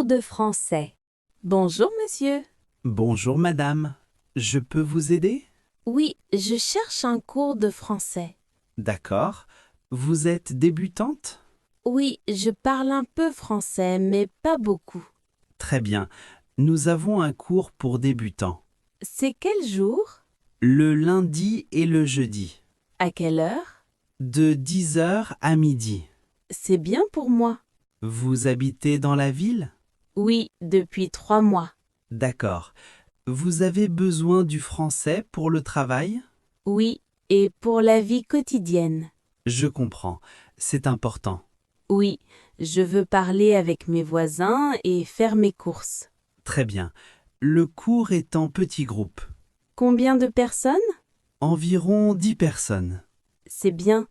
Cours de français. Bonjour, monsieur. Bonjour madame, je peux vous aider? Oui, je cherche un cours de français. D'accord. Vous êtes débutante? Oui, je parle un peu français, mais pas beaucoup. Très bien. Nous avons un cours pour débutants. C'est quel jour? Le lundi et le jeudi. À quelle heure? De 10 heures à midi. C'est bien pour moi. Vous habitez dans la ville? Oui, depuis 3 mois. D'accord. Vous avez besoin du français pour le travail? Oui, et pour la vie quotidienne. Je comprends. C'est important. Oui, je veux parler avec mes voisins et faire mes courses. Très bien. Le cours est en petits groupes. Combien de personnes? Environ 10 personnes. C'est bien,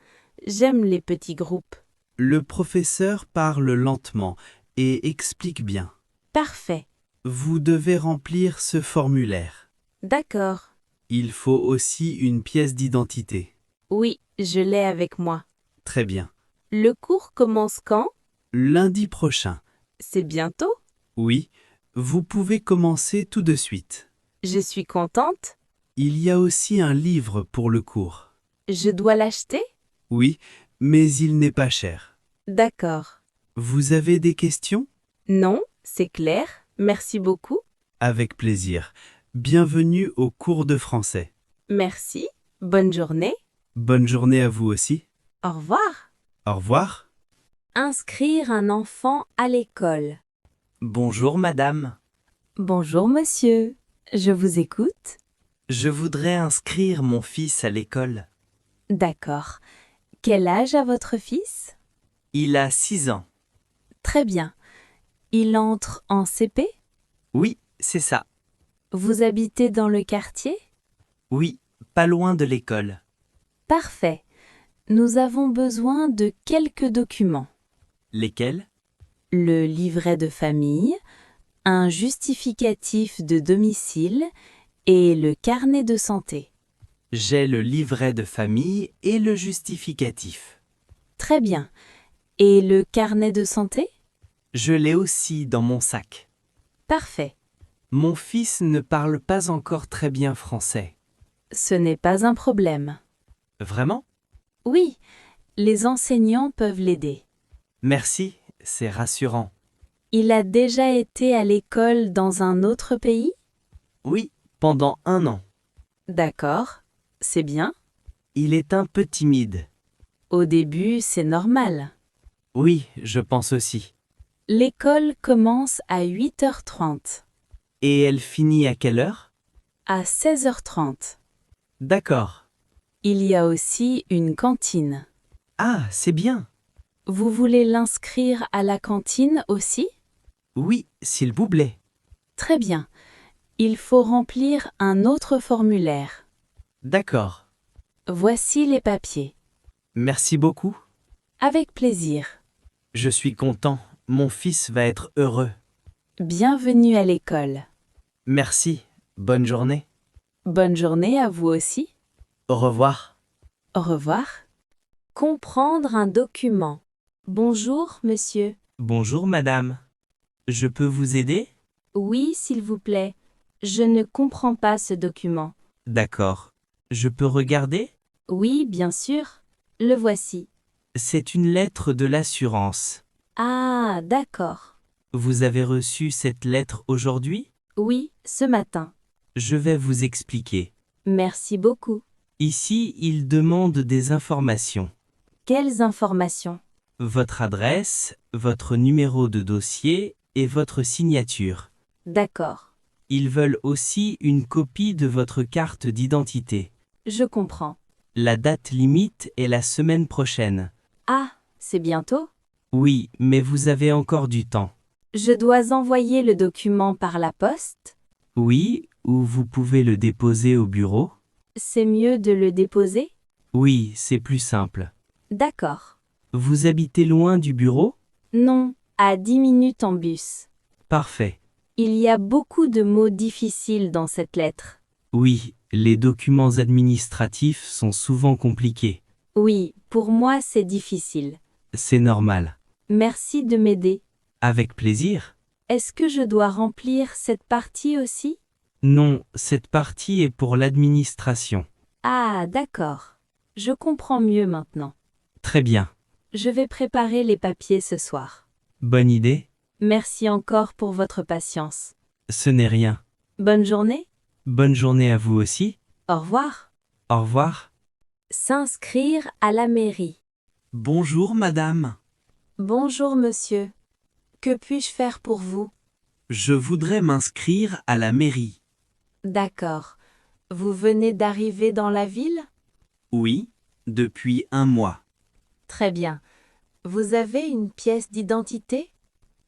j'aime les petits groupes. Le professeur parle lentement et explique bien. Parfait. Vous devez remplir ce formulaire. D'accord. Il faut aussi une pièce d'identité. Oui, je l'ai avec moi. Très bien. Le cours commence quand? Lundi prochain. C'est bientôt? Oui, vous pouvez commencer tout de suite. Je suis contente. Il y a aussi un livre pour le cours. Je dois l'acheter? Oui, mais il n'est pas cher. D'accord. Vous avez des questions? Non, c'est clair. Merci beaucoup. Avec plaisir. Bienvenue au cours de français. Merci. Bonne journée. Bonne journée à vous aussi. Au revoir. Au revoir. Inscrire un enfant à l'école. Bonjour madame, Bonjour monsieur, je vous écoute. je voudrais inscrire mon fils à l'école. D'accord. Quel âge a votre fils? Il a 6 ans. Très bien. Il entre en CP? Oui, c'est ça. Vous habitez dans le quartier? Oui, pas loin de l'école. Parfait. Nous avons besoin de quelques documents. Lesquels? Le livret de famille, un justificatif de domicile et le carnet de santé. J'ai le livret de famille et le justificatif. Très bien. Et le carnet de santé? Je l'ai aussi dans mon sac. Parfait. Mon fils ne parle pas encore très bien français. Ce n'est pas un problème. Vraiment? Oui, les enseignants peuvent l'aider. Merci, c'est rassurant. Il a déjà été à l'école dans un autre pays? Oui, pendant 1 an. D'accord, c'est bien. Il est un peu timide. Au début, c'est normal. Oui, je pense aussi. L'école commence à 8h30, Et elle finit à quelle heure? à 16h30. D'accord. Il y a aussi une cantine. Ah, c'est bien. Vous voulez l'inscrire à la cantine aussi? Oui, s'il vous plaît. Très bien. Il faut remplir un autre formulaire. D'accord. Voici les papiers. Merci beaucoup. Avec plaisir. Je suis content. Mon fils va être heureux. Bienvenue à l'école. Merci. Bonne journée. Bonne journée à vous aussi. Au revoir. Au revoir. Comprendre un document. Bonjour, monsieur. Bonjour madame. Je peux vous aider? Oui, s'il vous plaît. Je ne comprends pas ce document. D'accord. Je peux regarder? Oui, bien sûr. Le voici. C'est une lettre de l'assurance. Ah, d'accord. Vous avez reçu cette lettre aujourd'hui? Oui, ce matin. Je vais vous expliquer. Merci beaucoup. Ici, il demande des informations. Quelles informations? Votre adresse, votre numéro de dossier et votre signature. D'accord. Ils veulent aussi une copie de votre carte d'identité. Je comprends. La date limite est la semaine prochaine. Ah, c'est bientôt? Oui, mais vous avez encore du temps. Je dois envoyer le document par la poste? Oui, ou vous pouvez le déposer au bureau? C'est mieux de le déposer? Oui, c'est plus simple. D'accord. Vous habitez loin du bureau? Non, à 10 minutes en bus. Parfait. Il y a beaucoup de mots difficiles dans cette lettre. Oui, les documents administratifs sont souvent compliqués. Oui, pour moi c'est difficile. C'est normal. Merci de m'aider. Avec plaisir. Est-ce que je dois remplir cette partie aussi? Non, cette partie est pour l'administration. Ah, d'accord. Je comprends mieux maintenant. Très bien. Je vais préparer les papiers ce soir. Bonne idée? Merci encore pour votre patience. Ce n'est rien. Bonne journée. Bonne journée à vous aussi. Au revoir. Au revoir. S'inscrire à la mairie. Bonjour madame. Bonjour monsieur. Que puis-je faire pour vous? Je voudrais m'inscrire à la mairie. D'accord. Vous venez d'arriver dans la ville? Oui, depuis 1 mois. Très bien. Vous avez une pièce d'identité?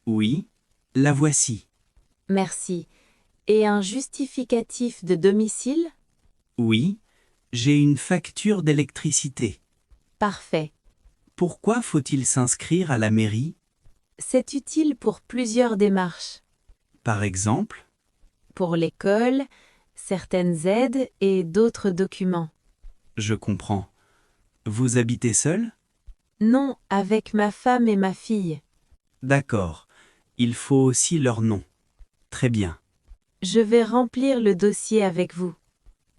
Oui, la voici. Merci. Et un justificatif de domicile? Oui, j'ai une facture d'électricité. Parfait. Pourquoi faut-il s'inscrire à la mairie? C'est utile pour plusieurs démarches. Par exemple? Pour l'école, certaines aides et d'autres documents. Je comprends. Vous habitez seul? Non, avec ma femme et ma fille. D'accord. Il faut aussi leur nom. Très bien. Je vais remplir le dossier avec vous.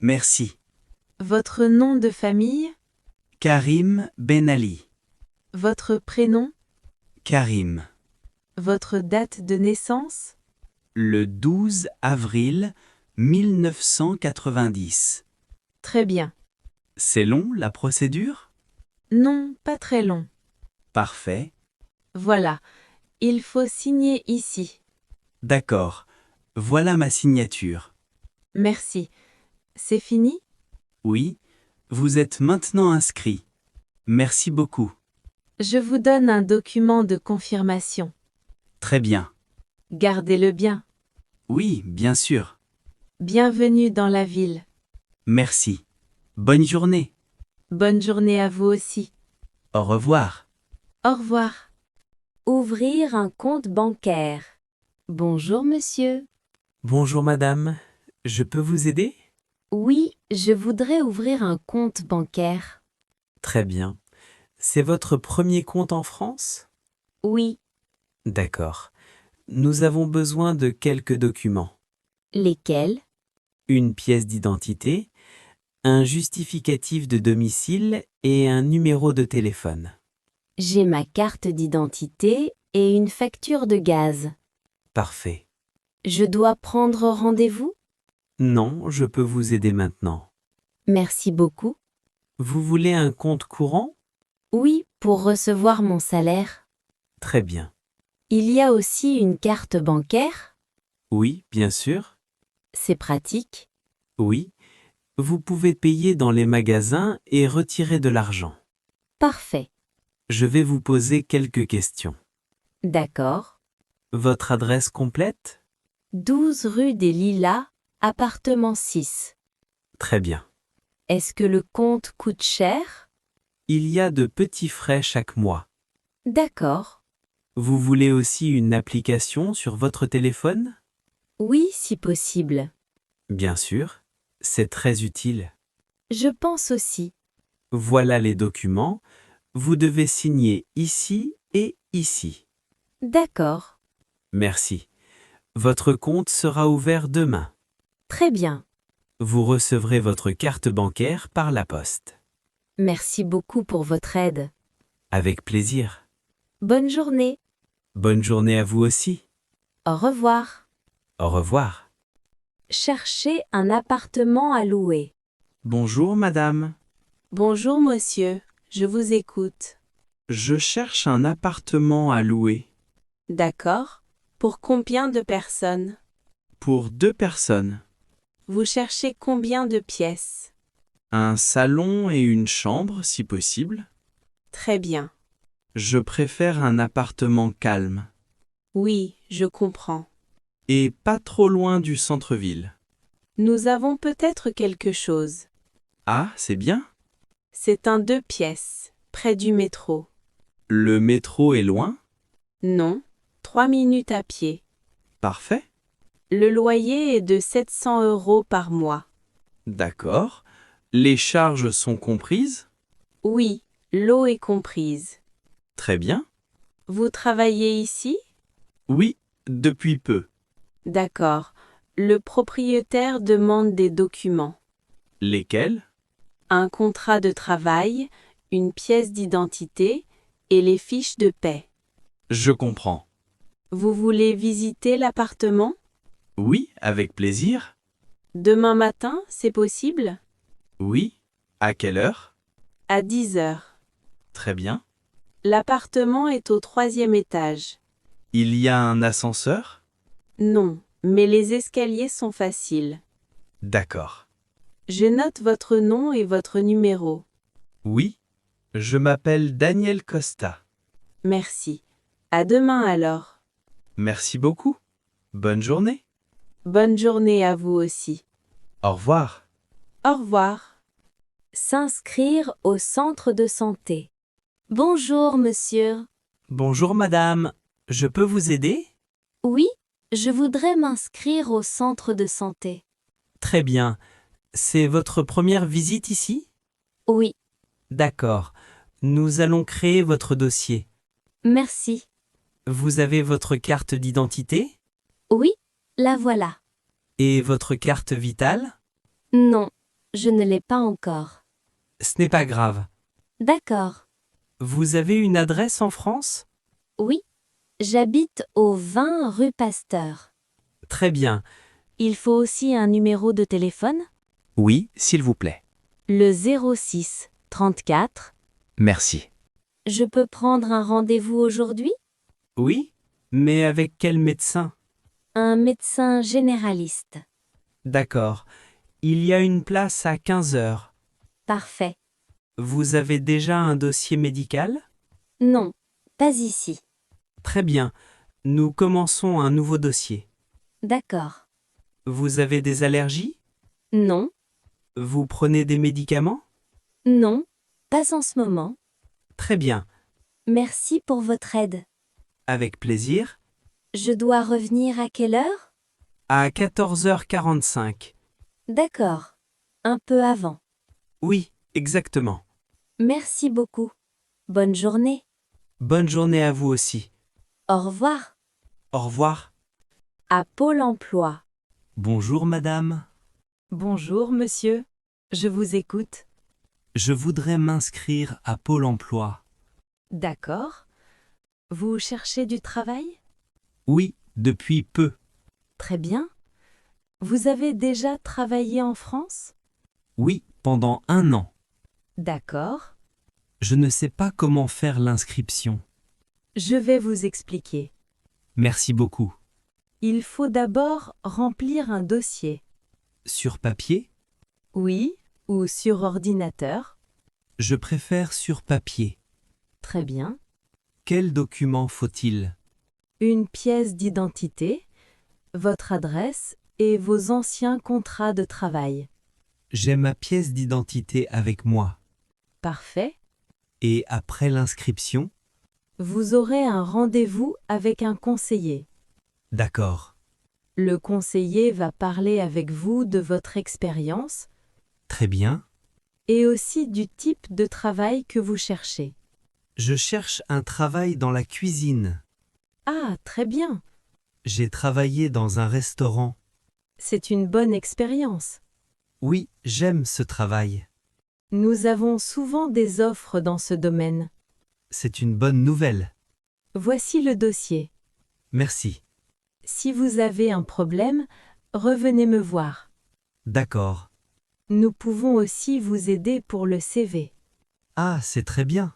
Merci. Votre nom de famille? Karim Ben Ali. Votre prénom? Karim. Votre date de naissance? Le 12 avril 1990. Très bien. C'est long, la procédure? Non, pas très long. Parfait. Voilà. Il faut signer ici. D'accord. Voilà ma signature. Merci. C'est fini? Oui, vous êtes maintenant inscrit. Merci beaucoup. Je vous donne un document de confirmation. Très bien. Gardez-le bien. Oui, bien sûr. Bienvenue dans la ville. Merci. Bonne journée. Bonne journée à vous aussi. Au revoir. Au revoir. Ouvrir un compte bancaire. Bonjour monsieur. Bonjour madame. Je peux vous aider? Oui, je voudrais ouvrir un compte bancaire. Très bien. C'est votre premier compte en France? Oui. D'accord. Nous avons besoin de quelques documents. Lesquels? Une pièce d'identité, un justificatif de domicile et un numéro de téléphone. J'ai ma carte d'identité et une facture de gaz. Parfait. Je dois prendre rendez-vous? Non, je peux vous aider maintenant. Merci beaucoup. Vous voulez un compte courant? Oui, pour recevoir mon salaire. Très bien. Il y a aussi une carte bancaire? Oui, bien sûr. C'est pratique. Oui. Vous pouvez payer dans les magasins et retirer de l'argent. Parfait. Je vais vous poser quelques questions. D'accord. Votre adresse complète? 12 rue des Lilas, appartement 6. Très bien. Est-ce que le compte coûte cher? Il y a de petits frais chaque mois. D'accord. Vous voulez aussi une application sur votre téléphone? Oui, si possible. Bien sûr. C'est très utile. Je pense aussi. Voilà les documents. Vous devez signer ici et ici. D'accord. Merci. Votre compte sera ouvert demain. Très bien. Vous recevrez votre carte bancaire par la poste. Merci beaucoup pour votre aide. Avec plaisir. Bonne journée. Bonne journée à vous aussi. Au revoir. Au revoir. Cherchez un appartement à louer. Bonjour madame. Bonjour monsieur, je vous écoute. Je cherche un appartement à louer. D'accord. Pour combien de personnes? Pour 2 personnes. Vous cherchez combien de pièces? Un salon et une chambre, si possible. Très bien. Je préfère un appartement calme. Oui, je comprends. Et pas trop loin du centre-ville. Nous avons peut-être quelque chose. Ah, c'est bien. C'est un 2 pièces, près du métro. Le métro est loin? Non, 3 minutes à pied. Parfait. Le loyer est de 700 € par mois. D'accord. Les charges sont comprises? Oui, l'eau est comprise. Très bien. Vous travaillez ici? Oui, Depuis peu. D'accord. Le propriétaire demande des documents. Lesquels? Un contrat de travail, une pièce d'identité et les fiches de paie. Je comprends. Vous voulez visiter l'appartement? Oui, avec plaisir. Demain matin, c'est possible? Oui. À quelle heure? À 10 heures. Très bien. L'appartement est au 3e étage. Il y a un ascenseur? Non, mais les escaliers sont faciles. D'accord. Je note votre nom et votre numéro. Oui. Je m'appelle Daniel Costa. Merci. À demain alors. Merci beaucoup. Bonne journée. Bonne journée à vous aussi. Au revoir. Au revoir. S'inscrire au centre de santé. Bonjour, monsieur. Bonjour madame, je peux vous aider? Oui, je voudrais m'inscrire au centre de santé. Très bien. C'est votre première visite ici? Oui, D'accord. Nous allons créer votre dossier. merci. Vous avez votre carte d'identité? Oui, la voilà. Et votre carte vitale? Non, je ne l'ai pas encore. Ce n'est pas grave. D'accord. Vous avez une adresse en France? Oui, j'habite au 20 rue Pasteur. Très bien. Il faut aussi un numéro de téléphone? Oui, s'il vous plaît. Le 06 34. Merci. Je peux prendre un rendez-vous aujourd'hui? Oui? Mais avec quel médecin? Un médecin généraliste. D'accord. Il y a une place à 15 heures. Parfait. Vous avez déjà un dossier médical? Non, pas ici. Très bien. Nous commençons un nouveau dossier. D'accord. Vous avez des allergies? Non, Vous prenez des médicaments? non, pas en ce moment. Très bien. Merci pour votre aide. Avec plaisir. Je dois revenir à quelle heure? À 14h45. D'accord. Un peu avant. Oui, exactement. Merci beaucoup. Bonne journée. Bonne journée à vous aussi. Au revoir. Au revoir. À Pôle emploi. Bonjour madame. Bonjour monsieur. Je vous écoute. Je voudrais m'inscrire à Pôle emploi. D'accord. Vous cherchez du travail? Oui, depuis peu. Très bien. Vous avez déjà travaillé en France? Oui, pendant 1 an. D'accord. Je ne sais pas comment faire l'inscription. Je vais vous expliquer. Merci beaucoup. Il faut d'abord remplir un dossier. Sur papier? Oui, ou sur ordinateur. Je préfère sur papier. Très bien. Quel document faut-il? Une pièce d'identité, votre adresse et vos anciens contrats de travail. J'ai ma pièce d'identité avec moi. Parfait. Et après l'inscription? Vous aurez un rendez-vous avec un conseiller. D'accord. Le conseiller va parler avec vous de votre expérience Très bien. et aussi du type de travail que vous cherchez. Je cherche un travail dans la cuisine. Ah, très bien. J'ai travaillé dans un restaurant. C'est une bonne expérience. Oui, j'aime ce travail. Nous avons souvent des offres dans ce domaine. C'est une bonne nouvelle. Voici le dossier. Merci. Si vous avez un problème, revenez me voir. D'accord. Nous pouvons aussi vous aider pour le CV. Ah, c'est très bien.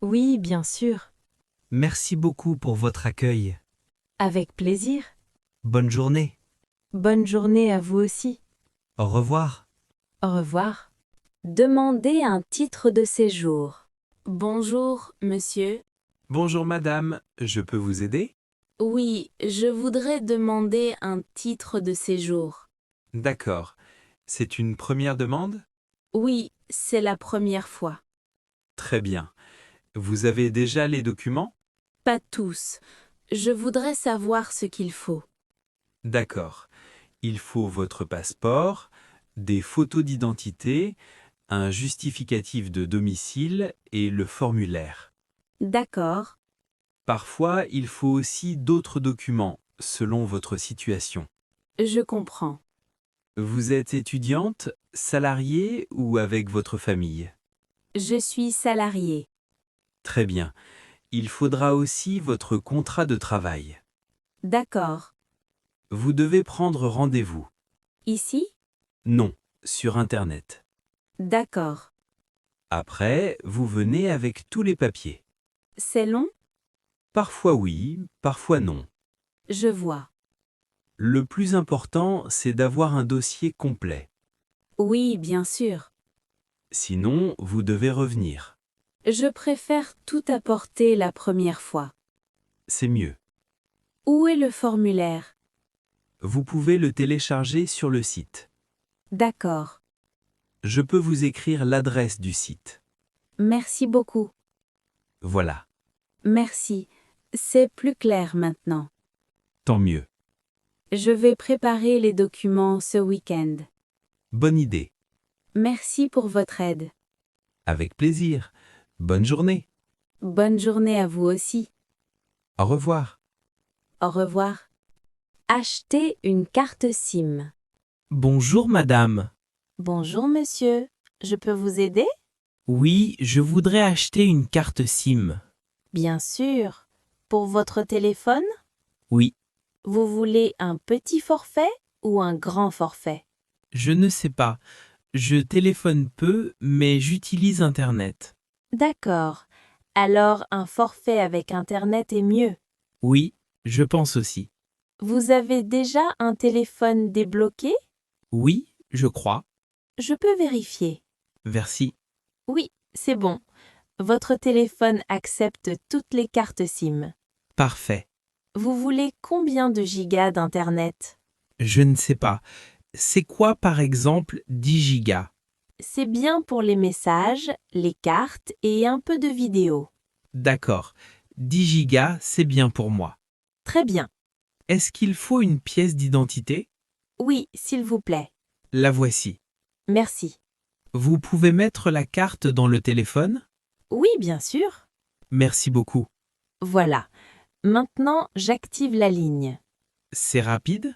Oui, bien sûr. Merci beaucoup pour votre accueil. Avec plaisir. Bonne journée. Bonne journée à vous aussi. Au revoir. Au revoir. Demander un titre de séjour. Bonjour, monsieur. Bonjour madame, je peux vous aider? Oui, je voudrais demander un titre de séjour. D'accord. C'est une première demande? Oui, c'est la première fois. Très bien. Vous avez déjà les documents? Pas tous. Je voudrais savoir ce qu'il faut. D'accord. Il faut votre passeport, des photos d'identité, un justificatif de domicile et le formulaire. D'accord. Parfois, il faut aussi d'autres documents, selon votre situation. Je comprends. Vous êtes étudiante, salariée ou avec votre famille? Je suis salariée. Très bien. Il faudra aussi votre contrat de travail. D'accord. Vous devez prendre rendez-vous. Ici? Non, sur Internet. D'accord. Après, vous venez avec tous les papiers. C'est long? Parfois oui, parfois non. Je vois. Le plus important, c'est d'avoir un dossier complet. Oui, bien sûr. Sinon, vous devez revenir. Je préfère tout apporter la première fois. C'est mieux. Où est le formulaire? Vous pouvez le télécharger sur le site. D'accord. Je peux vous écrire l'adresse du site. Merci beaucoup. Voilà. Merci. C'est plus clair maintenant. Tant mieux. Je vais préparer les documents ce week-end. Bonne idée. Merci pour votre aide. Avec plaisir. Bonne journée. Bonne journée à vous aussi. Au revoir. Au revoir. Acheter une carte SIM. Bonjour madame. Bonjour monsieur. Je peux vous aider? Oui, je voudrais acheter une carte SIM. Bien sûr. Pour votre téléphone? Oui, Vous voulez un petit forfait ou un grand forfait? je ne sais pas. Je téléphone peu, mais j'utilise Internet. D'accord. Alors un forfait avec Internet est mieux. Oui, je pense aussi. Vous avez déjà un téléphone débloqué? Oui, je crois. Je peux vérifier. Merci. Oui, c'est bon. Votre téléphone accepte toutes les cartes SIM. Parfait. Vous voulez combien de gigas d'Internet? Je ne sais pas. C'est quoi par exemple 10 gigas? C'est bien pour les messages, les cartes et un peu de vidéo. D'accord. 10 gigas, c'est bien pour moi. Très bien. Est-ce qu'il faut une pièce d'identité? Oui, s'il vous plaît. La voici. Merci. Vous pouvez mettre la carte dans le téléphone? Oui, bien sûr. Merci beaucoup. Voilà. Maintenant, j'active la ligne. C'est rapide?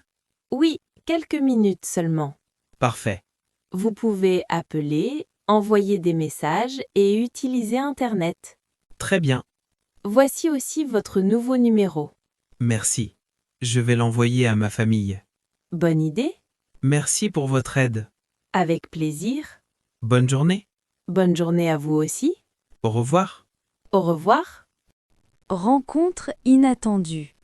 Oui, quelques minutes seulement. Parfait. Vous pouvez appeler, envoyer des messages et utiliser Internet. Très bien. Voici aussi votre nouveau numéro. Merci. Je vais l'envoyer à ma famille. Bonne idée? Merci pour votre aide. Avec plaisir. Bonne journée. Bonne journée à vous aussi. Au revoir. Au revoir. Rencontre inattendue.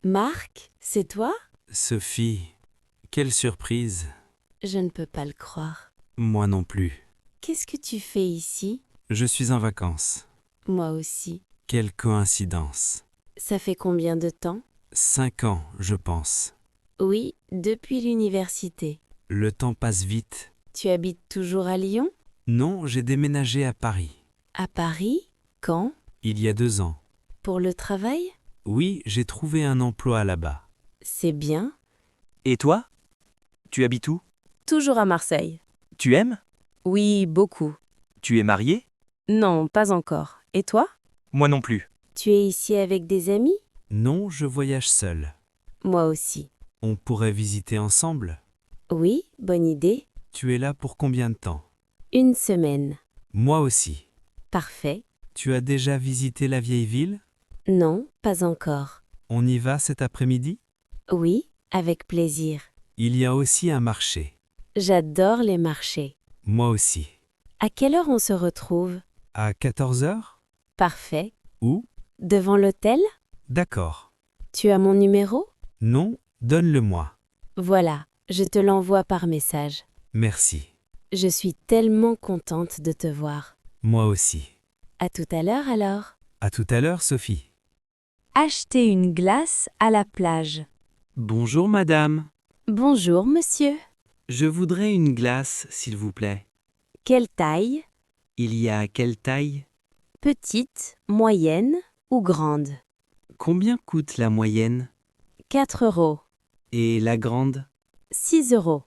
Marc, c'est toi? Sophie, quelle surprise. Je ne peux pas le croire. Moi non plus. Qu'est-ce que tu fais ici? Je suis en vacances. Moi aussi. Quelle coïncidence. Ça fait combien de temps? 5 ans, je pense. Oui, depuis l'université. Le temps passe vite. Tu habites toujours à Lyon? Non, j'ai déménagé à Paris. À Paris? Quand? Il y a 2 ans. Pour le travail? Oui, j'ai trouvé un emploi là-bas. C'est bien. Et toi? Tu habites où? Toujours à Marseille. Tu aimes? Oui, beaucoup. Tu es marié? Non, pas encore. Et toi? Moi non plus. Tu es ici avec des amis? Non, je voyage seul. Moi aussi. On pourrait visiter ensemble. Oui, bonne idée. Tu es là pour combien de temps? 1 semaine. Moi aussi. Parfait. Tu as déjà visité la vieille ville? Non, pas encore. On y va cet après-midi? Oui, avec plaisir. Il y a aussi un marché. J'adore les marchés. Moi aussi. À quelle heure on se retrouve? À 14 heures? Parfait. Où? Devant l'hôtel? D'accord. Tu as mon numéro? Non, donne-le-moi. Voilà, je te l'envoie par message. Merci. Je suis tellement contente de te voir. Moi aussi. À tout à l'heure alors. À tout à l'heure, Sophie. Acheter une glace à la plage. Bonjour madame. Bonjour monsieur. Je voudrais une glace, s'il vous plaît. Quelle taille? Il y a quelle taille? Petite, moyenne ou grande? Combien coûte la moyenne? 4 euros. Et la grande? 6 euros.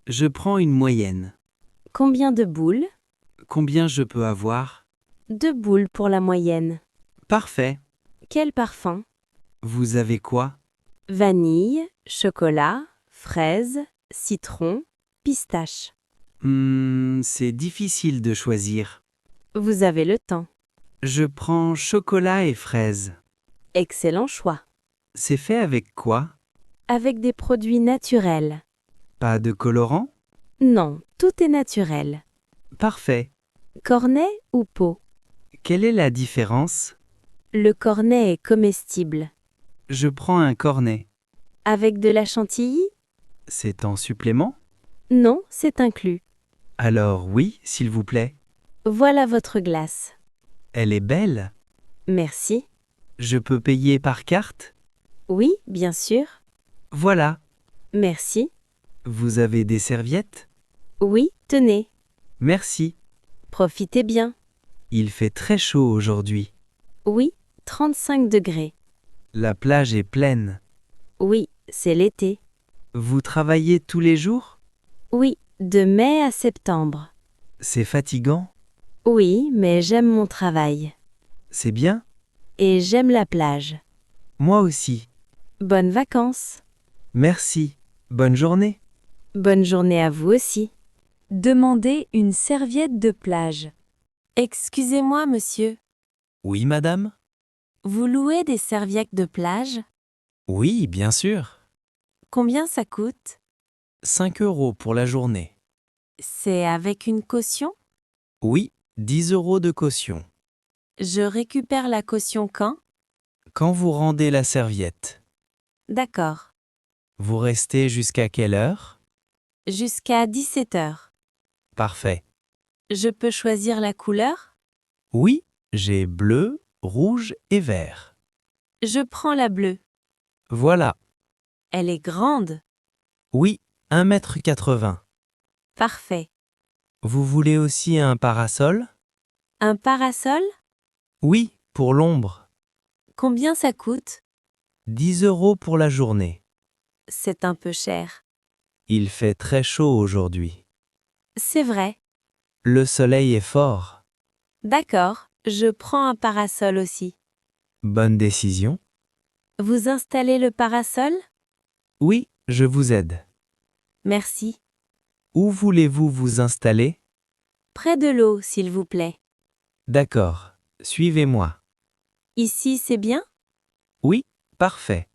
Je prends une moyenne. Combien de boules? Combien je peux avoir? 2 boules pour la moyenne. Parfait. Quel parfum? Vous avez quoi? Vanille, chocolat, fraise, citron, pistache. C'est difficile de choisir. Vous avez le temps. Je prends chocolat et fraises. Excellent choix. C'est fait avec quoi? Avec des produits naturels. Pas de colorant? Non, tout est naturel. Parfait. Cornet ou pot? Quelle est la différence? Le cornet est comestible. Je prends un cornet. Avec de la chantilly? C'est en supplément? Non, c'est inclus. Alors oui, s'il vous plaît. Voilà votre glace. Elle est belle. Merci. Je peux payer par carte? Oui, bien sûr. Voilà. Merci. Vous avez des serviettes? Oui, tenez. Merci. Profitez bien. Il fait très chaud aujourd'hui. Oui, 35 degrés. La plage est pleine. Oui, c'est l'été. Vous travaillez tous les jours? Oui, de mai à septembre. C'est fatigant? Oui, mais j'aime mon travail. C'est bien? Et j'aime la plage. Moi aussi. Bonnes vacances. Merci. Bonne journée. Bonne journée à vous aussi. Demandez une serviette de plage. Excusez-moi, monsieur. Oui, madame? Vous louez des serviettes de plage? Oui, bien sûr. Combien ça coûte? 5 € pour la journée. C'est avec une caution? Oui, 10 € de caution. Je récupère la caution quand? Quand vous rendez la serviette, D'accord. vous restez jusqu'à quelle heure? Jusqu'à 17 heures. Parfait. Je peux choisir la couleur? Oui, j'ai bleu, rouge et vert. Je prends la bleue. Voilà. Elle est grande. Oui, 1,80 m. Parfait. Vous voulez aussi un parasol? Un parasol? Oui, pour l'ombre. Combien ça coûte? 10 € pour la journée. C'est un peu cher. Il fait très chaud aujourd'hui. C'est vrai. Le soleil est fort. D'accord, je prends un parasol aussi. Bonne décision. Vous installez le parasol? Oui, je vous aide. Merci. Où voulez-vous vous installer? Près de l'eau, s'il vous plaît. D'accord. Suivez-moi. Ici, c'est bien? Oui, parfait.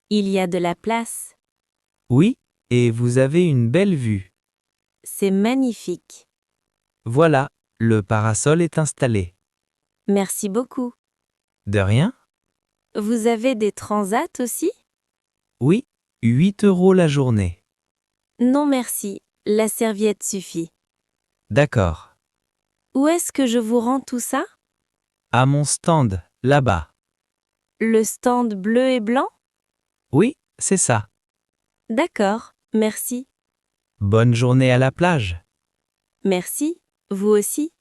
Il y a de la place. Oui, et vous avez une belle vue. C'est magnifique. Voilà, le parasol est installé. Merci beaucoup. De rien? Vous avez des transats aussi? Oui, 8 € la journée. Non merci, la serviette suffit. D'accord. Où est-ce que je vous rends tout ça? À mon stand, là-bas. Le stand bleu et blanc? Oui, c'est ça. D'accord, merci. Bonne journée à la plage. Merci, vous aussi.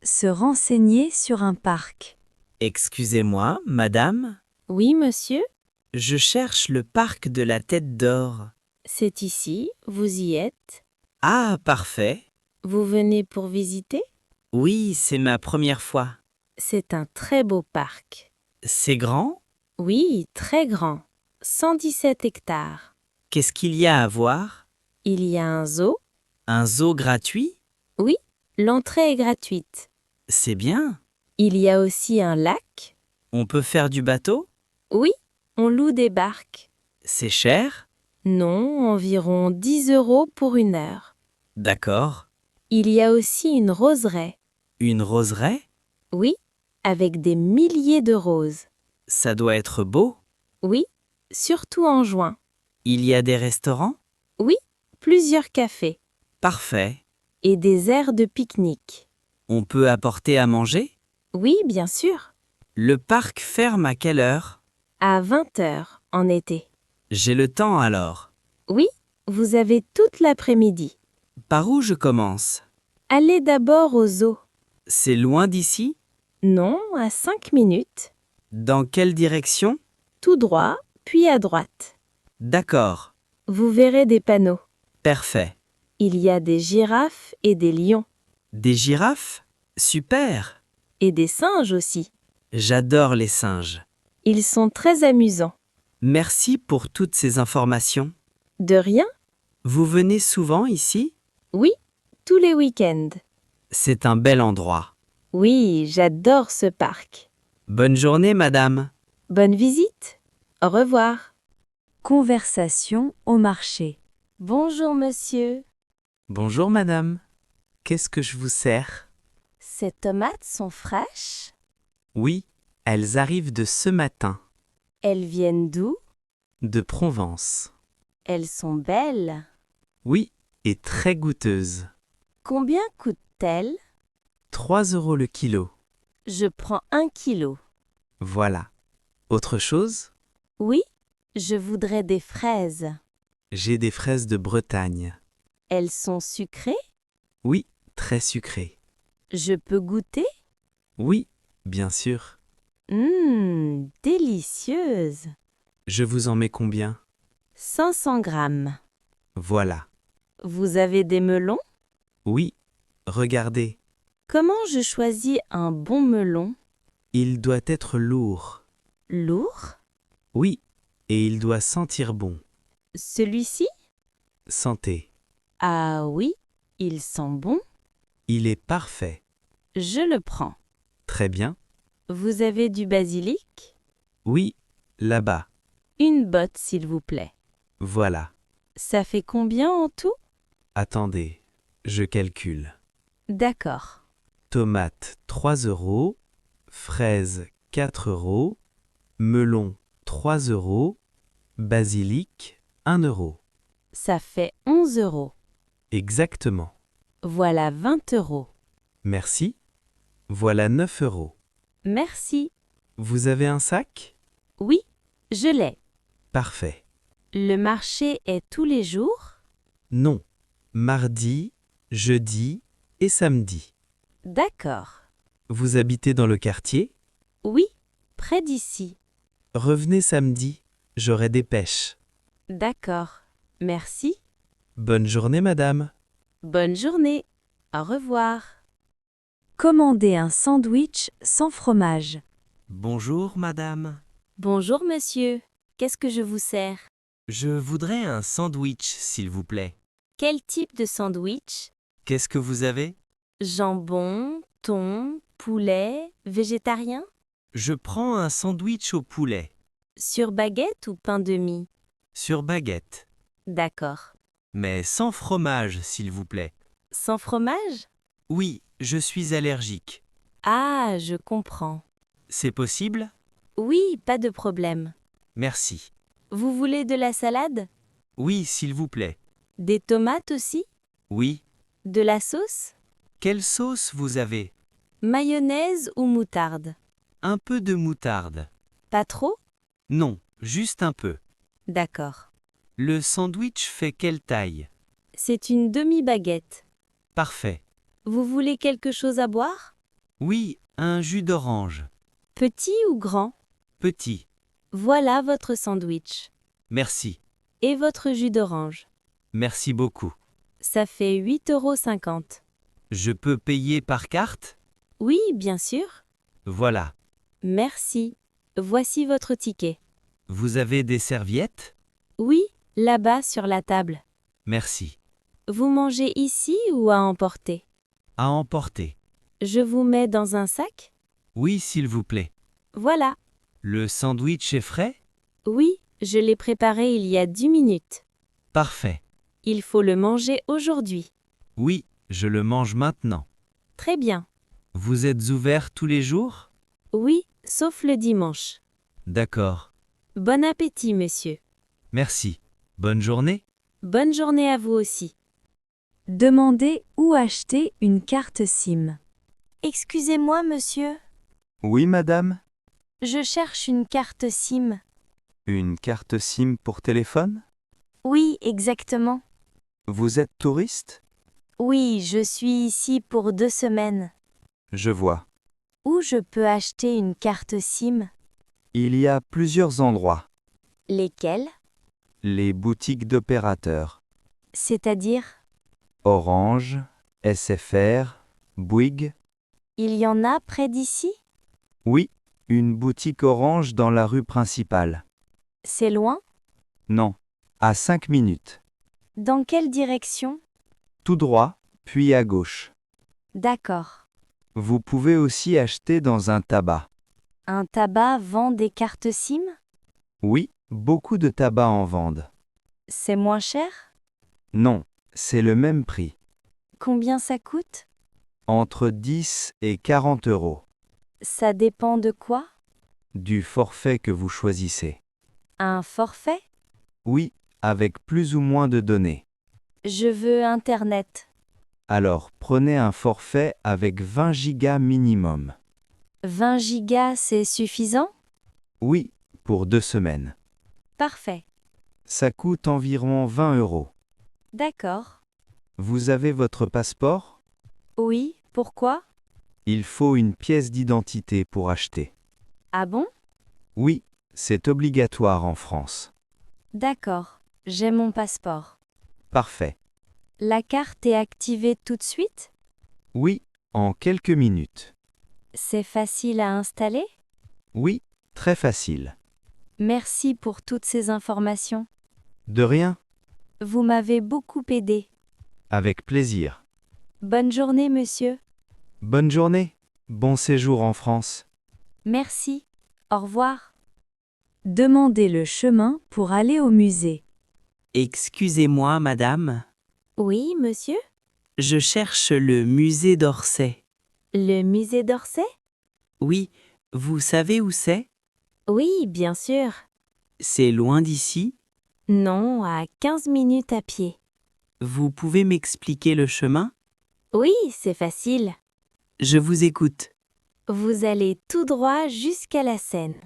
Se renseigner sur un parc. Excusez-moi, madame, Oui, monsieur? je cherche le parc de la Tête d'Or. C'est ici, vous y êtes. Ah, parfait. Vous venez pour visiter? Oui, c'est ma première fois. C'est un très beau parc. C'est grand? Oui, très grand. 117 hectares. Qu'est-ce qu'il y a à voir? Il y a un zoo? Un zoo gratuit? Oui, l'entrée est gratuite. C'est bien. Il y a aussi un lac? On peut faire du bateau? Oui, on loue des barques. C'est cher? Non, environ 10 € pour 1 heure. D'accord. Il y a aussi une roseraie. Une roseraie? Oui, avec des milliers de roses. Ça doit être beau. Oui, surtout en juin. Il y a des restaurants? Oui, plusieurs cafés. Parfait. Et des aires de pique-nique. On peut apporter à manger? Oui, bien sûr. Le parc ferme à quelle heure? À 20 heures en été. J'ai le temps alors. Oui, vous avez toute l'après-midi. Par où je commence? Allez d'abord au zoo. C'est loin d'ici? Non, à 5 minutes. Dans quelle direction? Tout droit, puis à droite. D'accord. Vous verrez des panneaux. Parfait. Il y a des girafes et des lions. Des girafes? Super! Et des singes aussi. J'adore les singes. Ils sont très amusants. Merci pour toutes ces informations. De rien? Vous venez souvent ici? Oui, tous les week-ends. C'est un bel endroit. Oui, j'adore ce parc. Bonne journée, madame. Bonne visite. Au revoir. Conversation au marché. Bonjour monsieur. Bonjour madame. Qu'est-ce que je vous sers? Ces tomates sont fraîches? Oui, elles arrivent de ce matin, Elles viennent d'où? de Provence. Elles sont belles. Oui, et très goûteuses. Combien coûtent-elles? 3 € le kilo. Je prends 1 kilo. Voilà. Autre chose? Oui, je voudrais des fraises. J'ai des fraises de Bretagne. Elles sont sucrées? Oui, très sucrées. Je peux goûter? Oui, bien sûr. Délicieuses. Je vous en mets combien? 500 grammes. Voilà. Vous avez des melons? Oui, regardez. Comment je choisis un bon melon? Il doit être lourd. Lourd? Oui, et il doit sentir bon. Celui-ci? Santé. Ah oui, il sent bon. Il est parfait. Je le prends. Très bien. Vous avez du basilic? Oui, là-bas. Une botte, s'il vous plaît. Voilà. Ça fait combien en tout? Attendez, je calcule. D'accord. Tomates 3 €, fraises 4 €, melon 3 €, basilic 1 €. Ça fait 11 euros. Exactement. Voilà 20 euros. Merci. Voilà 9 €. Merci. Vous avez un sac? Oui, je l'ai. Parfait. Le marché est tous les jours? Non. Mardi, jeudi et samedi. D'accord. Vous habitez dans le quartier? Oui, près d'ici. Revenez samedi, j'aurai des pêches. D'accord. Merci. Bonne journée, madame. Bonne journée. Au revoir. Commandez un sandwich sans fromage. Bonjour, madame. Bonjour monsieur. Qu'est-ce que je vous sers? Je voudrais un sandwich, s'il vous plaît. Quel type de sandwich? Qu'est-ce que vous avez? Jambon, thon, poulet, végétarien? Je prends un sandwich au poulet, Sur baguette ou pain de mie? sur baguette, D'accord. mais sans fromage, s'il vous plaît. Sans fromage? Oui, je suis allergique. Ah, je comprends. C'est possible? Oui, pas de problème. Merci. Vous voulez de la salade? Oui, s'il vous plaît. Des tomates aussi? Oui. De la sauce? Quelle sauce vous avez? Mayonnaise ou moutarde? Un peu de moutarde. Pas trop? Non, juste un peu. D'accord. Le sandwich fait quelle taille? C'est une demi-baguette. Parfait. Vous voulez quelque chose à boire? Oui, un jus d'orange. Petit ou grand? Petit. Voilà votre sandwich. Merci. Et votre jus d'orange. Merci beaucoup. Ça fait 8,50 €. Je peux payer par carte? Oui, bien sûr. Voilà. Merci. Voici votre ticket. Vous avez des serviettes? Oui, là-bas sur la table. Merci. Vous mangez ici ou à emporter? À emporter. Je vous mets dans un sac? Oui, s'il vous plaît. Voilà. Le sandwich est frais? Oui, je l'ai préparé il y a 10 minutes. Parfait. Il faut le manger aujourd'hui. Oui, je le mange maintenant. Très bien. Vous êtes ouvert tous les jours? Oui, sauf le dimanche. D'accord. Bon appétit, monsieur. Merci. Bonne journée. Bonne journée à vous aussi. Demandez ou acheter une carte SIM. Excusez-moi, monsieur. Oui, madame. Je cherche une carte SIM. Une carte SIM pour téléphone? Oui, exactement. Vous êtes touriste? Oui, je suis ici pour 2 semaines. Je vois. Où je peux acheter une carte SIM? Il y a plusieurs endroits. Lesquels? Les boutiques d'opérateurs. C'est-à-dire? Orange, SFR, Bouygues. Il y en a près d'ici? Oui, une boutique Orange dans la rue principale. C'est loin? Non. À 5 minutes. Dans quelle direction? Tout droit, puis à gauche. D'accord. Vous pouvez aussi acheter dans un tabac. Un tabac vend des cartes SIM? Oui, beaucoup de tabac en vendent. C'est moins cher? Non, c'est le même prix. Combien ça coûte? Entre 10 et 40 euros. Ça dépend de quoi? Du forfait que vous choisissez. Un forfait? Oui, avec plus ou moins de données. Je veux Internet. Alors, prenez un forfait avec 20 gigas minimum. 20 gigas, c'est suffisant? Oui, pour 2 semaines. Parfait. Ça coûte environ 20 euros. D'accord. Vous avez votre passeport? Oui, pourquoi? Il faut une pièce d'identité pour acheter. Ah bon? Oui, c'est obligatoire en France. D'accord. J'ai mon passeport. Parfait. La carte est activée tout de suite? Oui, en quelques minutes. C'est facile à installer? Oui, très facile. Merci pour toutes ces informations. De rien, Vous m'avez beaucoup aidé. avec plaisir. Bonne journée, monsieur. Bonne journée. Bon séjour en France. Merci. Au revoir. Demandez le chemin pour aller au musée. Excusez-moi, madame. Oui, monsieur? Je cherche le musée d'Orsay. Le musée d'Orsay? Oui, vous savez où c'est? Oui, bien sûr. C'est loin d'ici? Non, à 15 minutes à pied. Vous pouvez m'expliquer le chemin? Oui, c'est facile. Je vous écoute. Vous allez tout droit jusqu'à la Seine.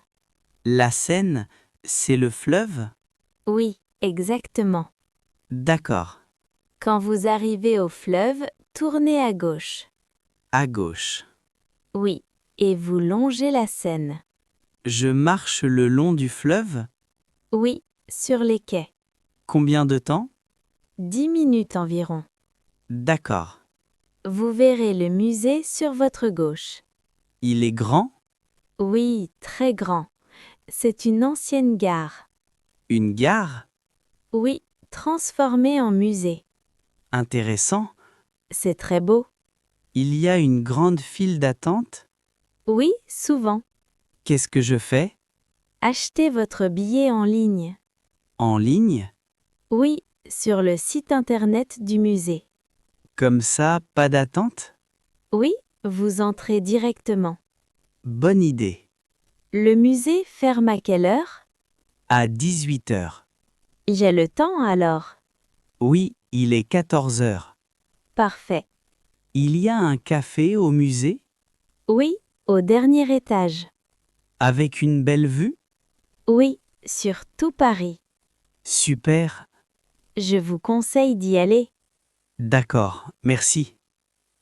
La Seine, c'est le fleuve? Oui, exactement. D'accord. Quand vous arrivez au fleuve, tournez à gauche. À gauche. Oui, et vous longez la Seine. Je marche le long du fleuve? Oui, sur les quais. Combien de temps? 10 minutes environ. D'accord. Vous verrez le musée sur votre gauche. Il est grand? Oui, très grand. C'est une ancienne gare. Une gare? Oui, transformée en musée. Intéressant. C'est très beau. Il y a une grande file d'attente? Oui, souvent. Qu'est-ce que je fais? Achetez votre billet en ligne. En ligne? Oui, sur le site internet du musée. Comme ça, pas d'attente? Oui, vous entrez directement. Bonne idée. Le musée ferme à quelle heure? À 18 heures. J'ai le temps alors. Oui, il est 14 heures. Parfait. Il y a un café au musée? Oui, au dernier étage. Avec une belle vue? Oui, sur tout Paris. Super. Je vous conseille d'y aller. D'accord, merci.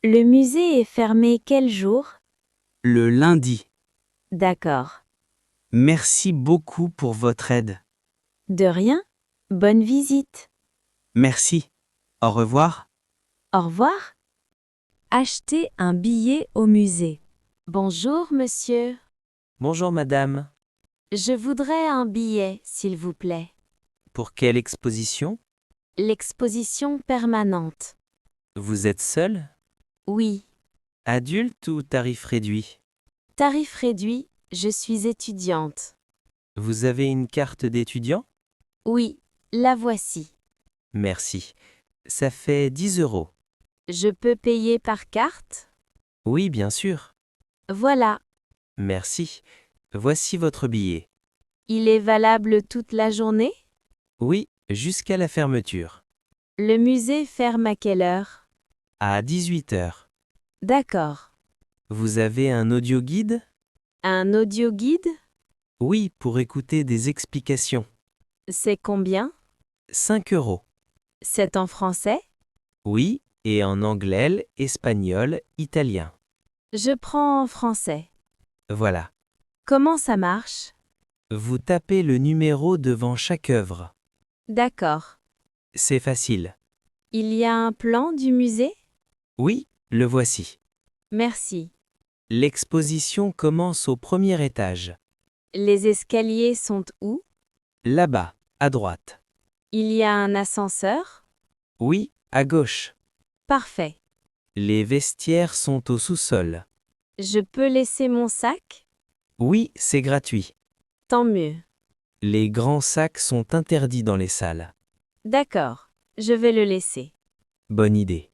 Le musée est fermé quel jour? Le lundi. D'accord. Merci beaucoup pour votre aide. De rien. Bonne visite. Merci. Au revoir. Au revoir. Acheter un billet au musée. Bonjour, monsieur. Bonjour madame. Je voudrais un billet, s'il vous plaît. Pour quelle exposition? L'exposition permanente. Vous êtes seul? Oui. Adulte ou tarif réduit? Tarif réduit, je suis étudiante. Vous avez une carte d'étudiant? Oui, la voici. Merci. Ça fait 10 euros. Je peux payer par carte? Oui, bien sûr. Voilà. Merci. Voici votre billet. Il est valable toute la journée? Oui, jusqu'à la fermeture. Le musée ferme à quelle heure? À 18 heures. D'accord. Vous avez un audio guide? Un audio guide? Oui, pour écouter des explications. C'est combien? 5 euros. C'est en français? Oui, et en anglais, espagnol, italien. Je prends en français. Voilà. Comment ça marche? Vous tapez le numéro devant chaque œuvre. D'accord. C'est facile. Il y a un plan du musée? Oui, le voici. Merci. L'exposition commence au premier étage. Les escaliers sont où? Là-bas, à droite. Il y a un ascenseur? Oui, à gauche. Parfait. Les vestiaires sont au sous-sol. Je peux laisser mon sac? Oui, c'est gratuit. Tant mieux. Les grands sacs sont interdits dans les salles. D'accord, je vais le laisser. Bonne idée.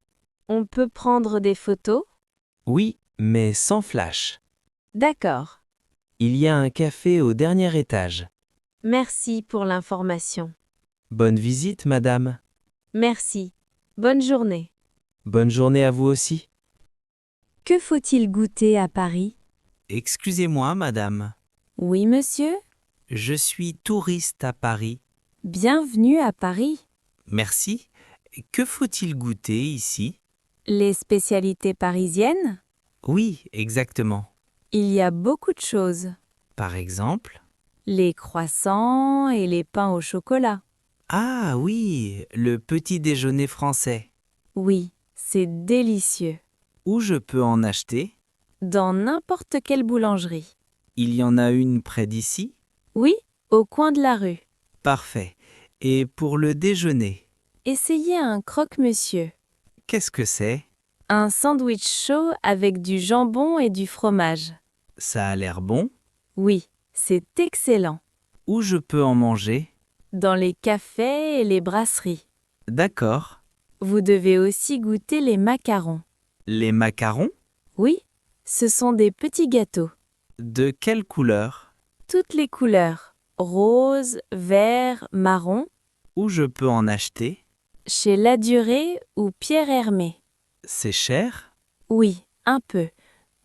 On peut prendre des photos? Oui, mais sans flash. D'accord. Il y a un café au dernier étage. Merci pour l'information. Bonne visite, madame. Merci. Bonne journée. Bonne journée à vous aussi. Que faut-il goûter à Paris? Excusez-moi, madame. Oui, monsieur? Je suis touriste à Paris. Bienvenue à Paris. Merci. Que faut-il goûter ici? Les spécialités parisiennes? Oui, exactement. Il y a beaucoup de choses. Par exemple? Les croissants et les pains au chocolat. Ah oui, le petit déjeuner français. Oui, c'est délicieux. Où je peux en acheter? Dans n'importe quelle boulangerie. Il y en a une près d'ici? Oui, au coin de la rue. Parfait. Et pour le déjeuner? Essayez un croque-monsieur. Qu'est-ce que c'est? Un sandwich chaud avec du jambon et du fromage. Ça a l'air bon. Oui, c'est excellent. Où je peux en manger? Dans les cafés et les brasseries. D'accord. Vous devez aussi goûter les macarons. Les macarons? Oui, ce sont des petits gâteaux. De quelle couleur? Toutes les couleurs. Rose, vert, marron. Où je peux en acheter? Chez Ladurée ou Pierre Hermé. C'est cher? Oui, un peu.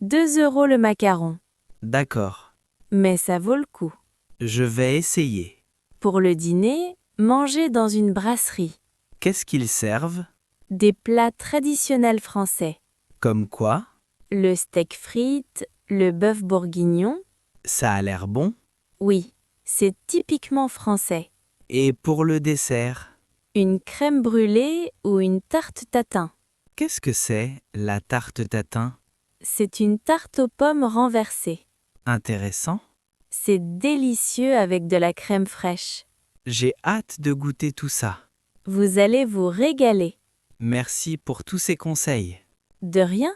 2 € le macaron. D'accord. Mais ça vaut le coup. Je vais essayer. Pour le dîner, mangez dans une brasserie. Qu'est-ce qu'ils servent? Des plats traditionnels français. Comme quoi? Le steak frites, le bœuf bourguignon. Ça a l'air bon. Oui, c'est typiquement français. Et pour le dessert? Une crème brûlée ou une tarte tatin. Qu'est-ce que c'est, la tarte tatin? C'est une tarte aux pommes renversée. Intéressant. C'est délicieux avec de la crème fraîche. J'ai hâte de goûter tout ça. Vous allez vous régaler. Merci pour tous ces conseils. De rien.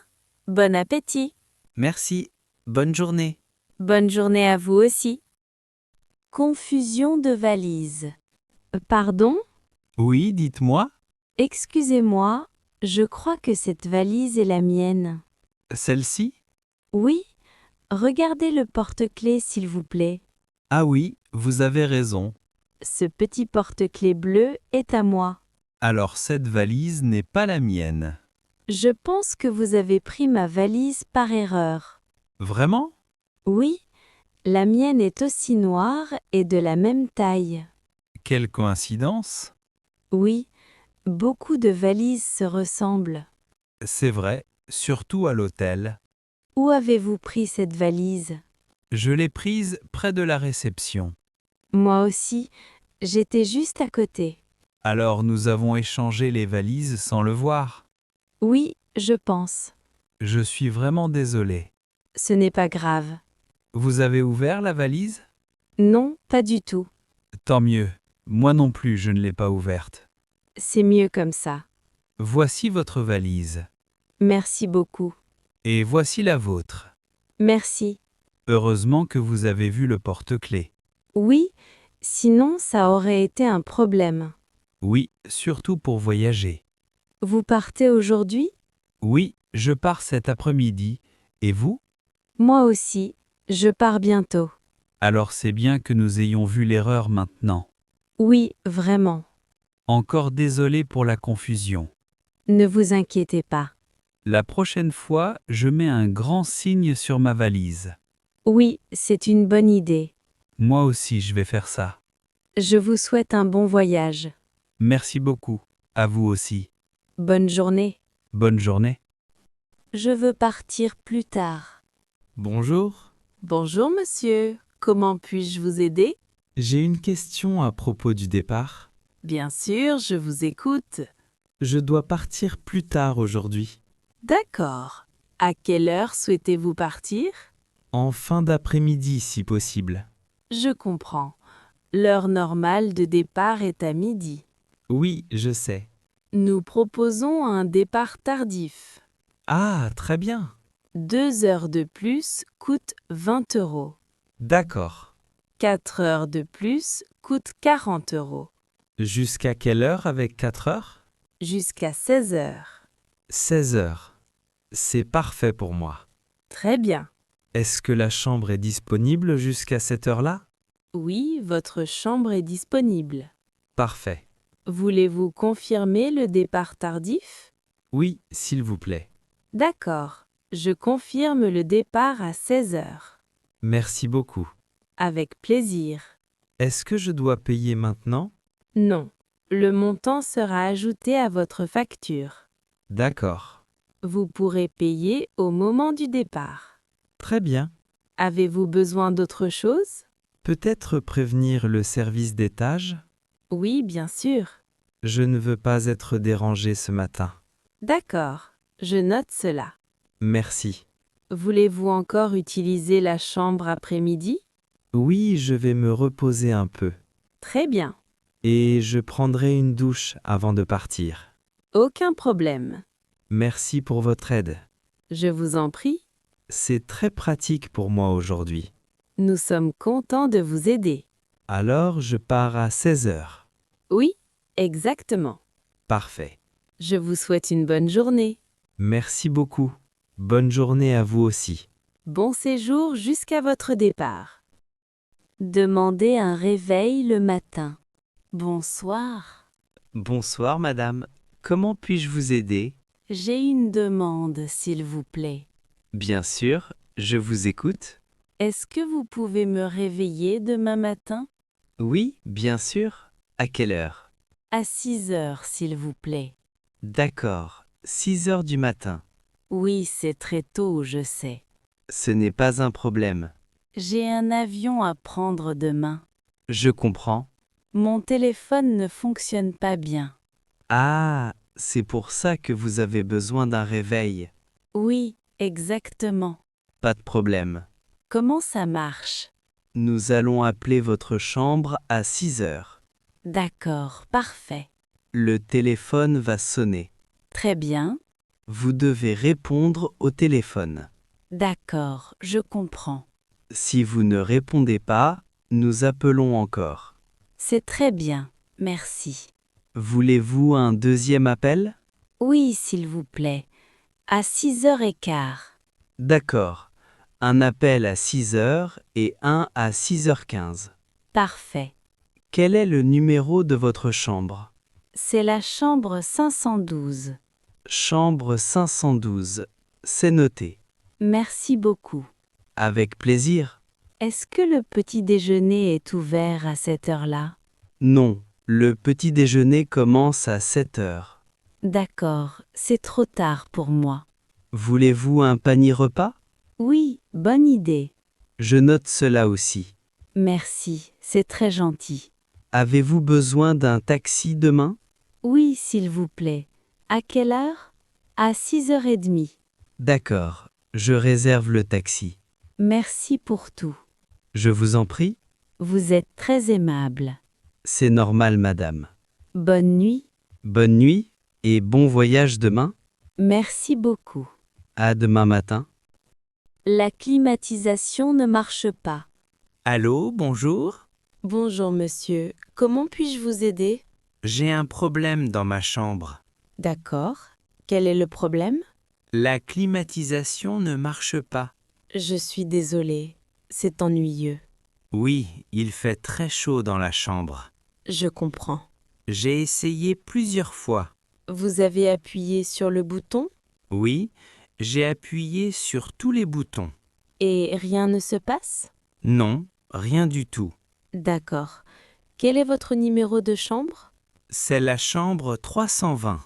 Bon appétit. Merci. Bonne journée. Bonne journée à vous aussi. Confusion de valises. Pardon? Oui, dites-moi. Excusez-moi, je crois que cette valise est la mienne. Celle-ci? Oui, regardez le porte-clés s'il vous plaît. Ah oui, vous avez raison. Ce petit porte-clés bleu est à moi. Alors cette valise n'est pas la mienne. Je pense que vous avez pris ma valise par erreur. Vraiment? Oui, la mienne est aussi noire et de la même taille. Quelle coïncidence? Oui, beaucoup de valises se ressemblent. C'est vrai, surtout à l'hôtel. Où avez-vous pris cette valise? Je l'ai prise près de la réception. Moi aussi, j'étais juste à côté. Alors nous avons échangé les valises sans le voir. Oui, je pense. Je suis vraiment désolé. Ce n'est pas grave. Vous avez ouvert la valise? Non, pas du tout. Tant mieux. Moi non plus, je ne l'ai pas ouverte. C'est mieux comme ça. Voici votre valise. Merci beaucoup. Et voici la vôtre. Merci. Heureusement que vous avez vu le porte-clés. Oui, sinon ça aurait été un problème. Oui, surtout pour voyager. Vous partez aujourd'hui? Oui, je pars cet après-midi. Et vous? Moi aussi, je pars bientôt. Alors c'est bien que nous ayons vu l'erreur maintenant. Oui, vraiment. Encore désolé pour la confusion. Ne vous inquiétez pas. La prochaine fois, je mets un grand signe sur ma valise. Oui, c'est une bonne idée. Moi aussi, je vais faire ça. Je vous souhaite un bon voyage. Merci beaucoup. À vous aussi. Bonne journée. Bonne journée. Je veux partir plus tard. Bonjour. Bonjour monsieur. Comment puis-je vous aider? J'ai une question à propos du départ. Bien sûr, je vous écoute. Je dois partir plus tard aujourd'hui. D'accord. À quelle heure souhaitez-vous partir? En fin d'après-midi si possible. Je comprends. L'heure normale de départ est à midi. Oui, je sais. Nous proposons un départ tardif. Ah, très bien. 2 heures de plus coûtent 20 €. D'accord. 4 heures de plus coûtent 40 €. Jusqu'à quelle heure avec 4 heures? Jusqu'à 16 heures. 16 heures. C'est parfait pour moi. Très bien. Est-ce que la chambre est disponible jusqu'à cette heure-là? Oui, votre chambre est disponible. Parfait. Voulez-vous confirmer le départ tardif? Oui, s'il vous plaît. D'accord. Je confirme le départ à 16 heures. Merci beaucoup. Avec plaisir. Est-ce que je dois payer maintenant? Non. Le montant sera ajouté à votre facture. D'accord. Vous pourrez payer au moment du départ. Très bien. Avez-vous besoin d'autre chose? Peut-être prévenir le service d'étage? Oui, bien sûr. Je ne veux pas être dérangé ce matin. D'accord. Je note cela. Merci. Voulez-vous encore utiliser la chambre après-midi? Oui, je vais me reposer un peu. Très bien. Et je prendrai une douche avant de partir. Aucun problème. Merci pour votre aide. Je vous en prie. C'est très pratique pour moi aujourd'hui. Nous sommes contents de vous aider. Alors, je pars à 16 heures. Oui, exactement. Parfait. Je vous souhaite une bonne journée. Merci beaucoup. Bonne journée à vous aussi. Bon séjour jusqu'à votre départ. Demander un réveil le matin. Bonsoir. Bonsoir, madame. Comment puis-je vous aider? J'ai une demande, s'il vous plaît. Bien sûr, je vous écoute. Est-ce que vous pouvez me réveiller demain matin? Oui, bien sûr. À quelle heure? À 6 heures, s'il vous plaît. D'accord. 6 heures du matin. Oui, c'est très tôt, je sais. Ce n'est pas un problème. J'ai un avion à prendre demain. Je comprends. Mon téléphone ne fonctionne pas bien. Ah, c'est pour ça que vous avez besoin d'un réveil. Oui, exactement. Pas de problème. Comment ça marche? Nous allons appeler votre chambre à 6 heures. D'accord, parfait. Le téléphone va sonner. Très bien. Vous devez répondre au téléphone. D'accord, je comprends. Si vous ne répondez pas, nous appelons encore. C'est très bien, merci. Voulez-vous un deuxième appel? Oui, s'il vous plaît. À 6h15. D'accord. Un appel à 6 heures et un à 6h15. Parfait. Quel est le numéro de votre chambre? C'est la chambre 512. Chambre 512. C'est noté. Merci beaucoup. Avec plaisir. Est-ce que le petit déjeuner est ouvert à cette heure-là? Non, le petit déjeuner commence à 7 heures. D'accord, c'est trop tard pour moi. Voulez-vous un panier repas? Oui, bonne idée. Je note cela aussi. Merci, c'est très gentil. Avez-vous besoin d'un taxi demain? Oui, s'il vous plaît. À quelle heure? À 6h30. D'accord, je réserve le taxi. Merci pour tout. Je vous en prie? Vous êtes très aimable. C'est normal, madame. Bonne nuit. Bonne nuit et bon voyage demain. Merci beaucoup. À demain matin. La climatisation ne marche pas. Allô, bonjour. Bonjour monsieur, comment puis-je vous aider? J'ai un problème dans ma chambre. D'accord. Quel est le problème? La climatisation ne marche pas. Je suis désolée, c'est ennuyeux. Oui, il fait très chaud dans la chambre. Je comprends. J'ai essayé plusieurs fois. Vous avez appuyé sur le bouton Oui, j'ai appuyé sur tous les boutons. et rien ne se passe? Non, rien du tout. D'accord. Quel est votre numéro de chambre? C'est la chambre 320.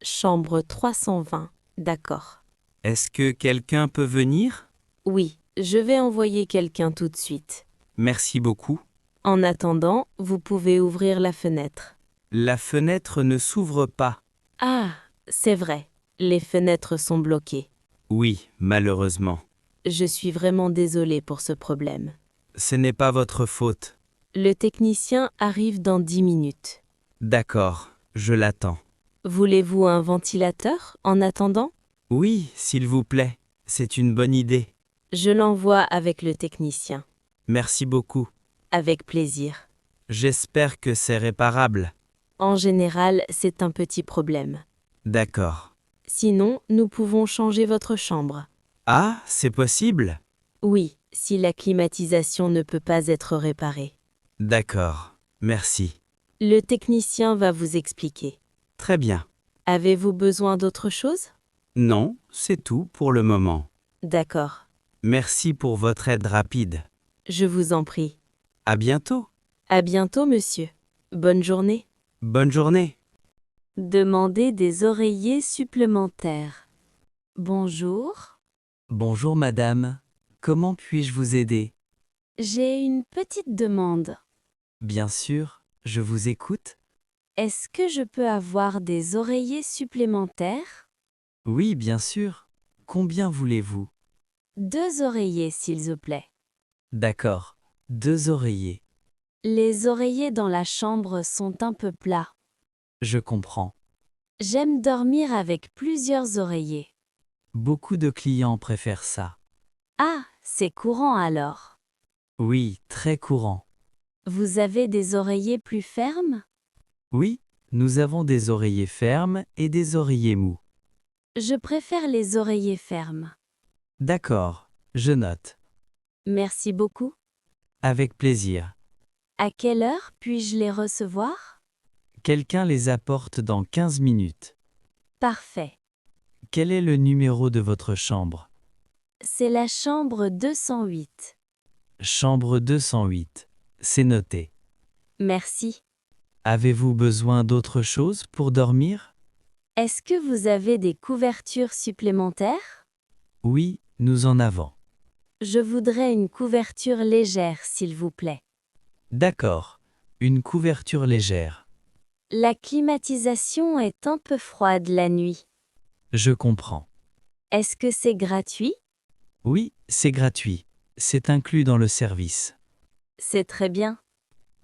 Chambre 320. D'accord. Est-ce que quelqu'un peut venir? Oui, je vais envoyer quelqu'un tout de suite. Merci beaucoup. En attendant, vous pouvez ouvrir la fenêtre. La fenêtre ne s'ouvre pas. Ah, c'est vrai. Les fenêtres sont bloquées. Oui, malheureusement. Je suis vraiment désolée pour ce problème. Ce n'est pas votre faute. Le technicien arrive dans 10 minutes. D'accord, je l'attends. Voulez-vous un ventilateur en attendant? Oui, s'il vous plaît, c'est une bonne idée. Je l'envoie avec le technicien. Merci beaucoup. Avec plaisir. J'espère que c'est réparable. En général, c'est un petit problème. D'accord. Sinon, nous pouvons changer votre chambre. Ah, c'est possible? Oui, si la climatisation ne peut pas être réparée. D'accord, merci. Le technicien va vous expliquer. Très bien. Avez-vous besoin d'autre chose? Non, c'est tout pour le moment. D'accord. Merci pour votre aide rapide. Je vous en prie. À bientôt. À bientôt, monsieur. Bonne journée. Bonne journée. Demandez des oreillers supplémentaires. Bonjour. Bonjour madame. Comment puis-je vous aider? J'ai une petite demande. Bien sûr, je vous écoute. Est-ce que je peux avoir des oreillers supplémentaires? Oui, bien sûr. Combien voulez-vous? 2 oreillers, s'il vous plaît. D'accord. 2 oreillers. Les oreillers dans la chambre sont un peu plats. Je comprends. J'aime dormir avec plusieurs oreillers. Beaucoup de clients préfèrent ça. Ah, c'est courant alors. Oui, très courant. Vous avez des oreillers plus fermes? Oui, nous avons des oreillers fermes et des oreillers mous. Je préfère les oreillers fermes. D'accord, je note. Merci beaucoup. Avec plaisir. À quelle heure puis-je les recevoir? Quelqu'un les apporte dans 15 minutes. Parfait. Quel est le numéro de votre chambre? C'est la chambre 208. Chambre 208. C'est noté. Merci. Avez-vous besoin d'autre chose pour dormir? Est-ce que vous avez des couvertures supplémentaires? Oui, nous en avons. Je voudrais une couverture légère, s'il vous plaît. D'accord. Une couverture légère. La climatisation est un peu froide la nuit. Je comprends. Est-ce que c'est gratuit? Oui, c'est gratuit. C'est inclus dans le service. C'est très bien.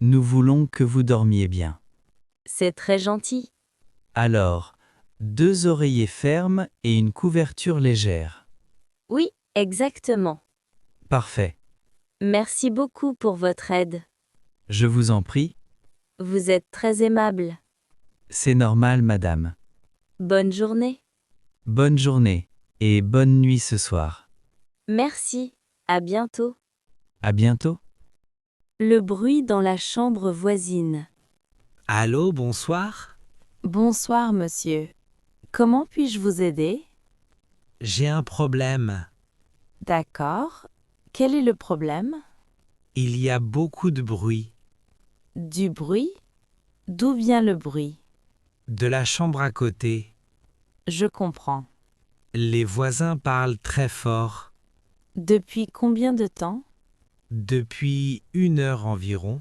Nous voulons que vous dormiez bien. C'est très gentil. Alors, 2 oreillers fermes et une couverture légère. Oui, exactement. Parfait. Merci beaucoup pour votre aide. Je vous en prie. Vous êtes très aimable. C'est normal, madame. Bonne journée. Bonne journée et bonne nuit ce soir. Merci. À bientôt. À bientôt. Le bruit dans la chambre voisine. Allô, bonsoir. Bonsoir, monsieur. Comment puis-je vous aider? J'ai un problème. D'accord. Quel est le problème? Il y a beaucoup de bruit. Du bruit? D'où vient le bruit? De la chambre à côté. Je comprends. Les voisins parlent très fort. Depuis combien de temps? Depuis 1 heure environ.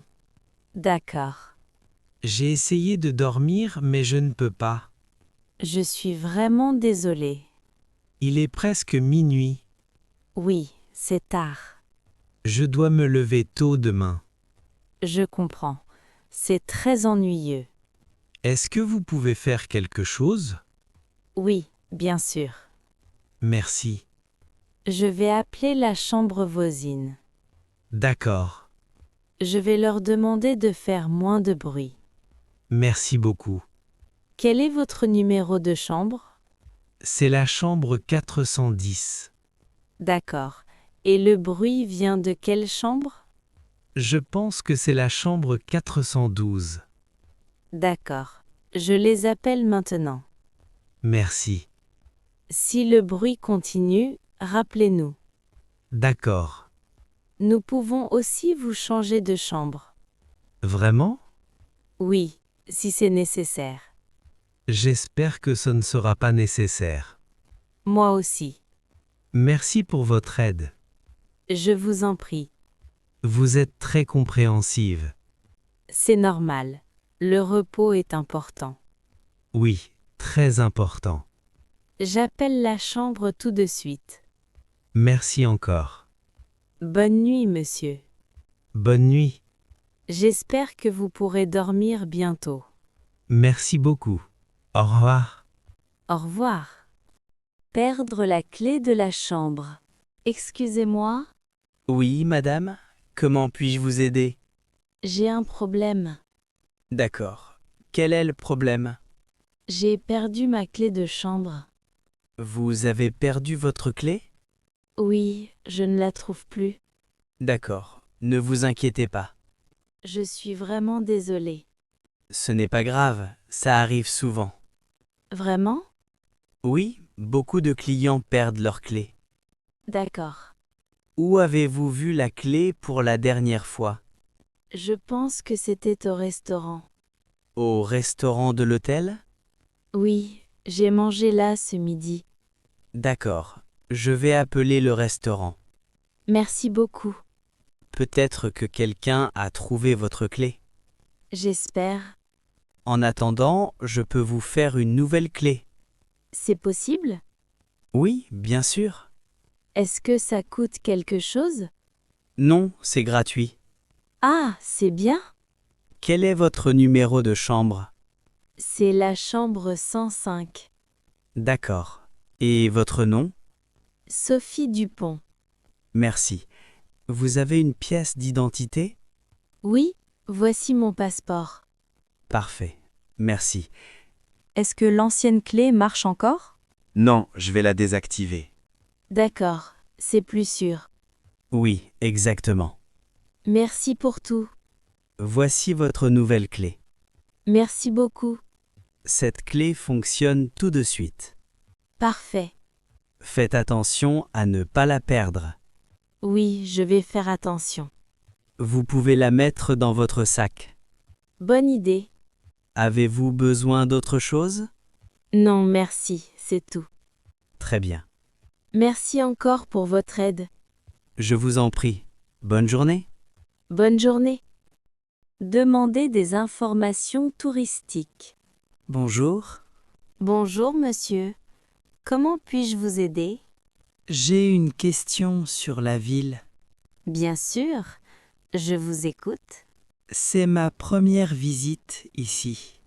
D'accord. J'ai essayé de dormir, mais je ne peux pas. Je suis vraiment désolée. Il est presque minuit. Oui, c'est tard. Je dois me lever tôt demain. Je comprends. C'est très ennuyeux. Est-ce que vous pouvez faire quelque chose? Oui, bien sûr. Merci. Je vais appeler la chambre voisine. D'accord. Je vais leur demander de faire moins de bruit. Merci beaucoup. Quel est votre numéro de chambre? C'est la chambre 410. D'accord. Et le bruit vient de quelle chambre? Je pense que c'est la chambre 412. D'accord. Je les appelle maintenant. Merci. Si le bruit continue, rappelez-nous. D'accord. Nous pouvons aussi vous changer de chambre. Vraiment? Oui, si c'est nécessaire. J'espère que ce ne sera pas nécessaire. Moi aussi. Merci pour votre aide. Je vous en prie. Vous êtes très compréhensive. C'est normal. Le repos est important. Oui, très important. J'appelle la chambre tout de suite. Merci encore. Bonne nuit, monsieur. Bonne nuit. J'espère que vous pourrez dormir bientôt. Merci beaucoup. Au revoir. Au revoir. Perdre la clé de la chambre. Excusez-moi, Oui, madame. Comment puis-je vous aider? J'ai un problème. D'accord. Quel est le problème? J'ai perdu ma clé de chambre. Vous avez perdu votre clé? Oui, je ne la trouve plus. D'accord. Ne vous inquiétez pas. Je suis vraiment désolée. Ce n'est pas grave, ça arrive souvent. Vraiment? Oui, beaucoup de clients perdent leur clé. D'accord. Où avez-vous vu la clé pour la dernière fois? Je pense que c'était au restaurant. Au restaurant de l'hôtel? Oui, j'ai mangé là ce midi. D'accord. Je vais appeler le restaurant. Merci beaucoup. Peut-être que quelqu'un a trouvé votre clé. J'espère. En attendant, je peux vous faire une nouvelle clé. C'est possible? Oui, bien sûr. Est-ce que ça coûte quelque chose? Non, c'est gratuit. Ah, c'est bien. Quel est votre numéro de chambre? C'est la chambre 105. D'accord. Et votre nom? Sophie Dupont. Merci. Vous avez une pièce d'identité? Oui, voici mon passeport. Parfait. Merci. est-ce que l'ancienne clé marche encore? Non, je vais la désactiver. D'accord, c'est plus sûr. Oui, exactement. Merci pour tout. Voici votre nouvelle clé. Merci beaucoup. Cette clé fonctionne tout de suite. Parfait. Faites attention à ne pas la perdre. Oui, je vais faire attention. Vous pouvez la mettre dans votre sac. Bonne idée. Avez-vous besoin d'autre chose? Non, merci, c'est tout. Très bien. Merci encore pour votre aide. Je vous en prie. Bonne journée. Bonne journée. Demander des informations touristiques. Bonjour. Bonjour, monsieur. Comment puis-je vous aider? J'ai une question sur la ville. Bien sûr, je vous écoute. C'est ma première visite ici.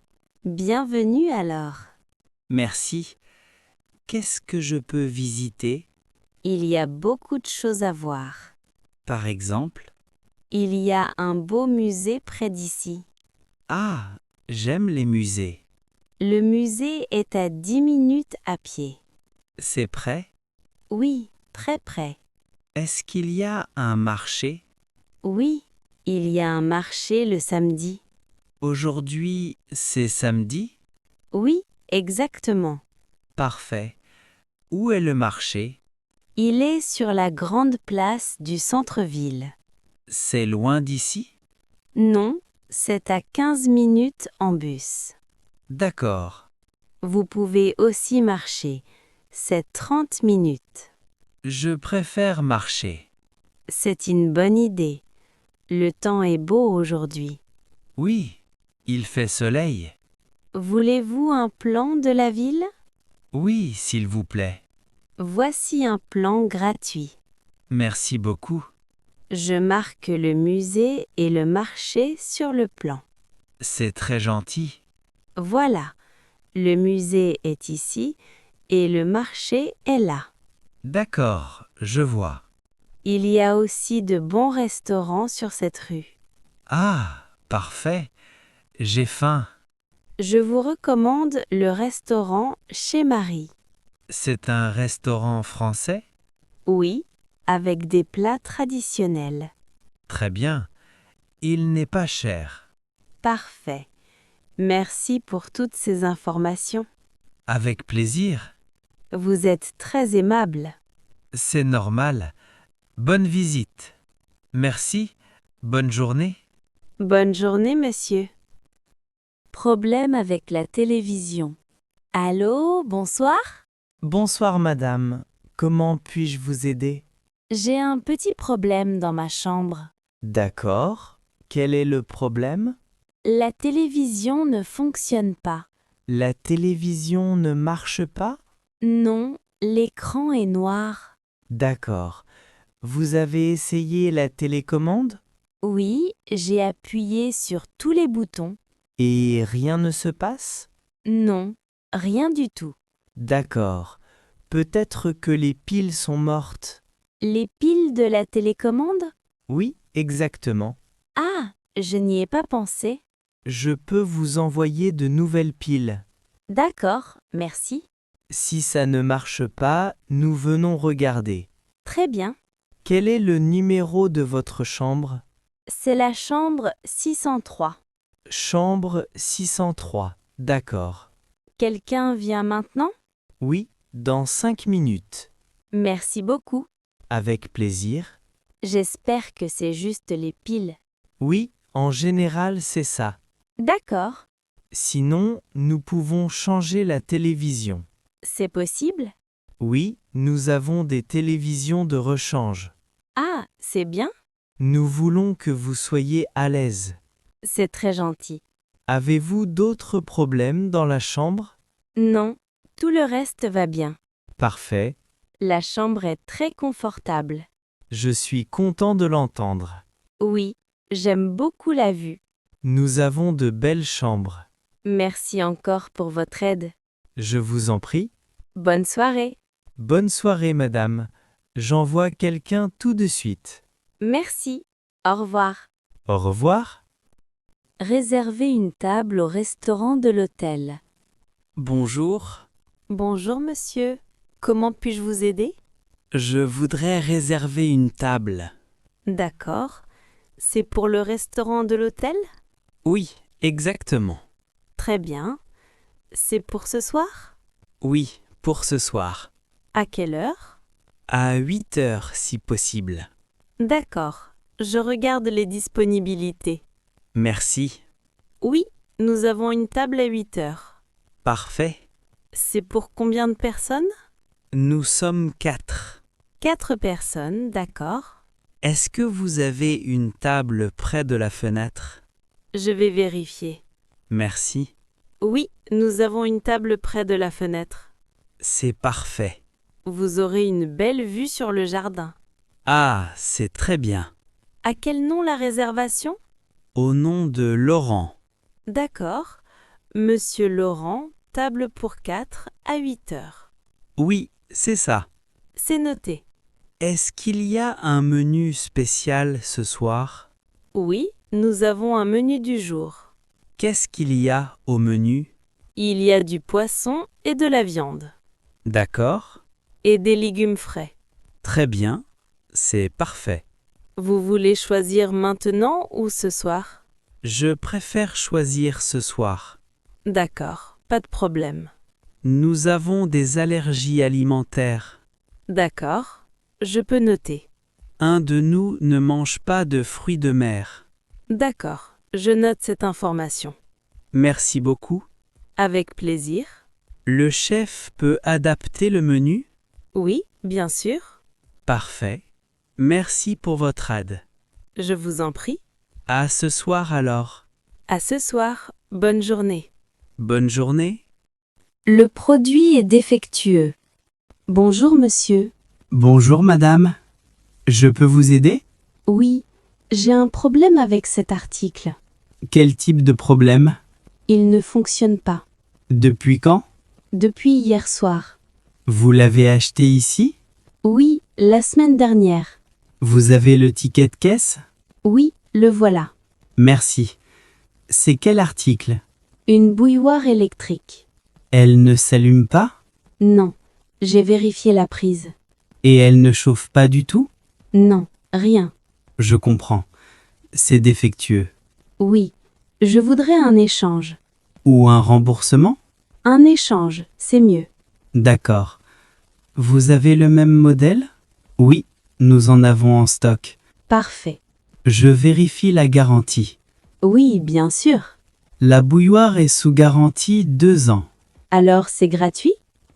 Bienvenue alors. Merci. Qu'est-ce que je peux visiter, Il y a beaucoup de choses à voir. par exemple? Il y a un beau musée près d'ici. Ah, j'aime les musées. Le musée est à 10 minutes à pied. C'est près? Oui, très près. Est-ce qu'il y a un marché? Oui, il y a un marché le samedi. Aujourd'hui, c'est samedi? Oui, exactement. Parfait. Où est le marché? Il est sur la grande place du centre-ville. C'est loin d'ici? Non, c'est à 15 minutes en bus. D'accord. Vous pouvez aussi marcher. C'est 30 minutes. Je préfère marcher. C'est une bonne idée. Le temps est beau aujourd'hui. Oui, il fait soleil. Voulez-vous un plan de la ville? Oui, s'il vous plaît. Voici un plan gratuit. Merci beaucoup. Je marque le musée et le marché sur le plan. C'est très gentil. Voilà, le musée est ici et le marché est là. D'accord, je vois. Il y a aussi de bons restaurants sur cette rue. Ah, parfait. J'ai faim. Je vous recommande le restaurant Chez Marie. C'est un restaurant français? Oui, avec des plats traditionnels. Très bien. Il n'est pas cher. Parfait. Merci pour toutes ces informations. Avec plaisir. Vous êtes très aimable. C'est normal. Bonne visite. Merci. Bonne journée. Bonne journée, monsieur. Problème avec la télévision. Allô, bonsoir? Bonsoir madame. Comment puis-je vous aider? J'ai un petit problème dans ma chambre. D'accord. Quel est le problème? La télévision ne fonctionne pas. La télévision ne marche pas? Non, l'écran est noir. D'accord. Vous avez essayé la télécommande? Oui, j'ai appuyé sur tous les boutons. Et rien ne se passe? Non, rien du tout. D'accord. Peut-être que les piles sont mortes. Les piles de la télécommande? Oui, exactement. Ah, je n'y ai pas pensé. Je peux vous envoyer de nouvelles piles. D'accord, merci. Si ça ne marche pas, nous venons regarder. Très bien. Quel est le numéro de votre chambre? C'est la chambre 603. Chambre 603. D'accord. Quelqu'un vient maintenant? Oui, dans 5 minutes. Merci beaucoup. Avec plaisir. J'espère que c'est juste les piles. Oui, en général, c'est ça. D'accord, Sinon, nous pouvons changer la télévision. c'est possible? Oui, nous avons des télévisions de rechange. Ah, c'est bien? Nous voulons que vous soyez à l'aise. C'est très gentil. Avez-vous d'autres problèmes dans la chambre? Non, tout le reste va bien. Parfait. La chambre est très confortable. Je suis content de l'entendre. Oui, j'aime beaucoup la vue. Nous avons de belles chambres. Merci encore pour votre aide. Je vous en prie. Bonne soirée. Bonne soirée, madame. J'envoie quelqu'un tout de suite. Merci. Au revoir. Au revoir. Réservez une table au restaurant de l'hôtel. Bonjour, Bonjour monsieur. Comment puis-je vous aider? je voudrais réserver une table. D'accord. C'est pour le restaurant de l'hôtel? Oui, exactement. Très bien. C'est pour ce soir? Oui, pour ce soir. À quelle heure? À 8 heures si possible. D'accord. Je regarde les disponibilités. Merci. Oui, nous avons une table à 8 heures. Parfait. C'est pour combien de personnes? Nous sommes 4. 4 personnes, d'accord. Est-ce que vous avez une table près de la fenêtre? Je vais vérifier. Merci. Oui, nous avons une table près de la fenêtre. C'est parfait. Vous aurez une belle vue sur le jardin. Ah, c'est très bien. À quel nom la réservation? Au nom de Laurent. D'accord. Monsieur Laurent, table pour 4 à 8 heures. Oui, c'est ça. C'est noté. Est-ce qu'il y a un menu spécial ce soir? Oui, nous avons un menu du jour. Qu'est-ce qu'il y a au menu? Il y a du poisson et de la viande. D'accord. Et des légumes frais. Très bien. C'est parfait. Vous voulez choisir maintenant ou ce soir? Je préfère choisir ce soir. D'accord, pas de problème. Nous avons des allergies alimentaires. D'accord, je peux noter. Un de nous ne mange pas de fruits de mer. D'accord, je note cette information. Merci beaucoup. Avec plaisir. Le chef peut adapter le menu? Oui, bien sûr. Parfait. Merci pour votre aide. Je vous en prie. À ce soir alors. À ce soir, bonne journée. Bonne journée. Le produit est défectueux. Bonjour monsieur. Bonjour madame. Je peux vous aider? Oui, j'ai un problème avec cet article. Quel type de problème? Il ne fonctionne pas. Depuis quand? Depuis hier soir. Vous l'avez acheté ici? Oui, la semaine dernière. Vous avez le ticket de caisse? Oui, le voilà. Merci. C'est quel article? Une bouilloire électrique. Elle ne s'allume pas? Non, j'ai vérifié la prise. Et elle ne chauffe pas du tout? Non, rien. Je comprends. C'est défectueux. Oui, je voudrais un échange. Ou un remboursement? Un échange, c'est mieux. D'accord. Vous avez le même modèle? Oui, nous en avons en stock. Parfait. Je vérifie la garantie. Oui, bien sûr. La bouilloire est sous garantie 2 ans. Alors c'est gratuit?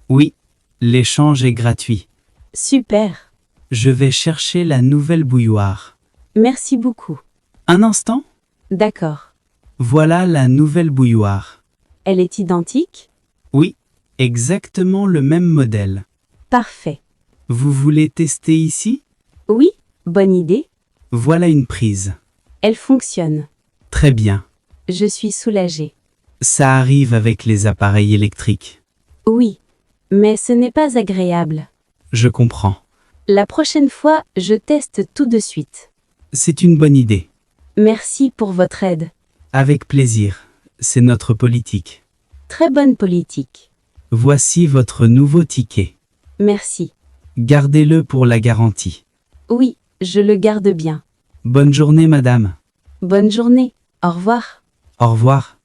Oui, l'échange est gratuit. Super. Je vais chercher la nouvelle bouilloire. Merci beaucoup. Un instant? D'accord. Voilà la nouvelle bouilloire. Elle est identique? Oui, exactement le même modèle. Parfait. Vous voulez tester ici? Oui, bonne idée. Voilà une prise. Elle fonctionne. Très bien. Je suis soulagée. Ça arrive avec les appareils électriques. Oui, mais ce n'est pas agréable. Je comprends. La prochaine fois, je teste tout de suite. C'est une bonne idée. Merci pour votre aide. Avec plaisir. C'est notre politique. Très bonne politique. Voici votre nouveau ticket. Merci. Gardez-le pour la garantie. Oui, je le garde bien. Bonne journée, madame. Bonne journée. Au revoir. Au revoir.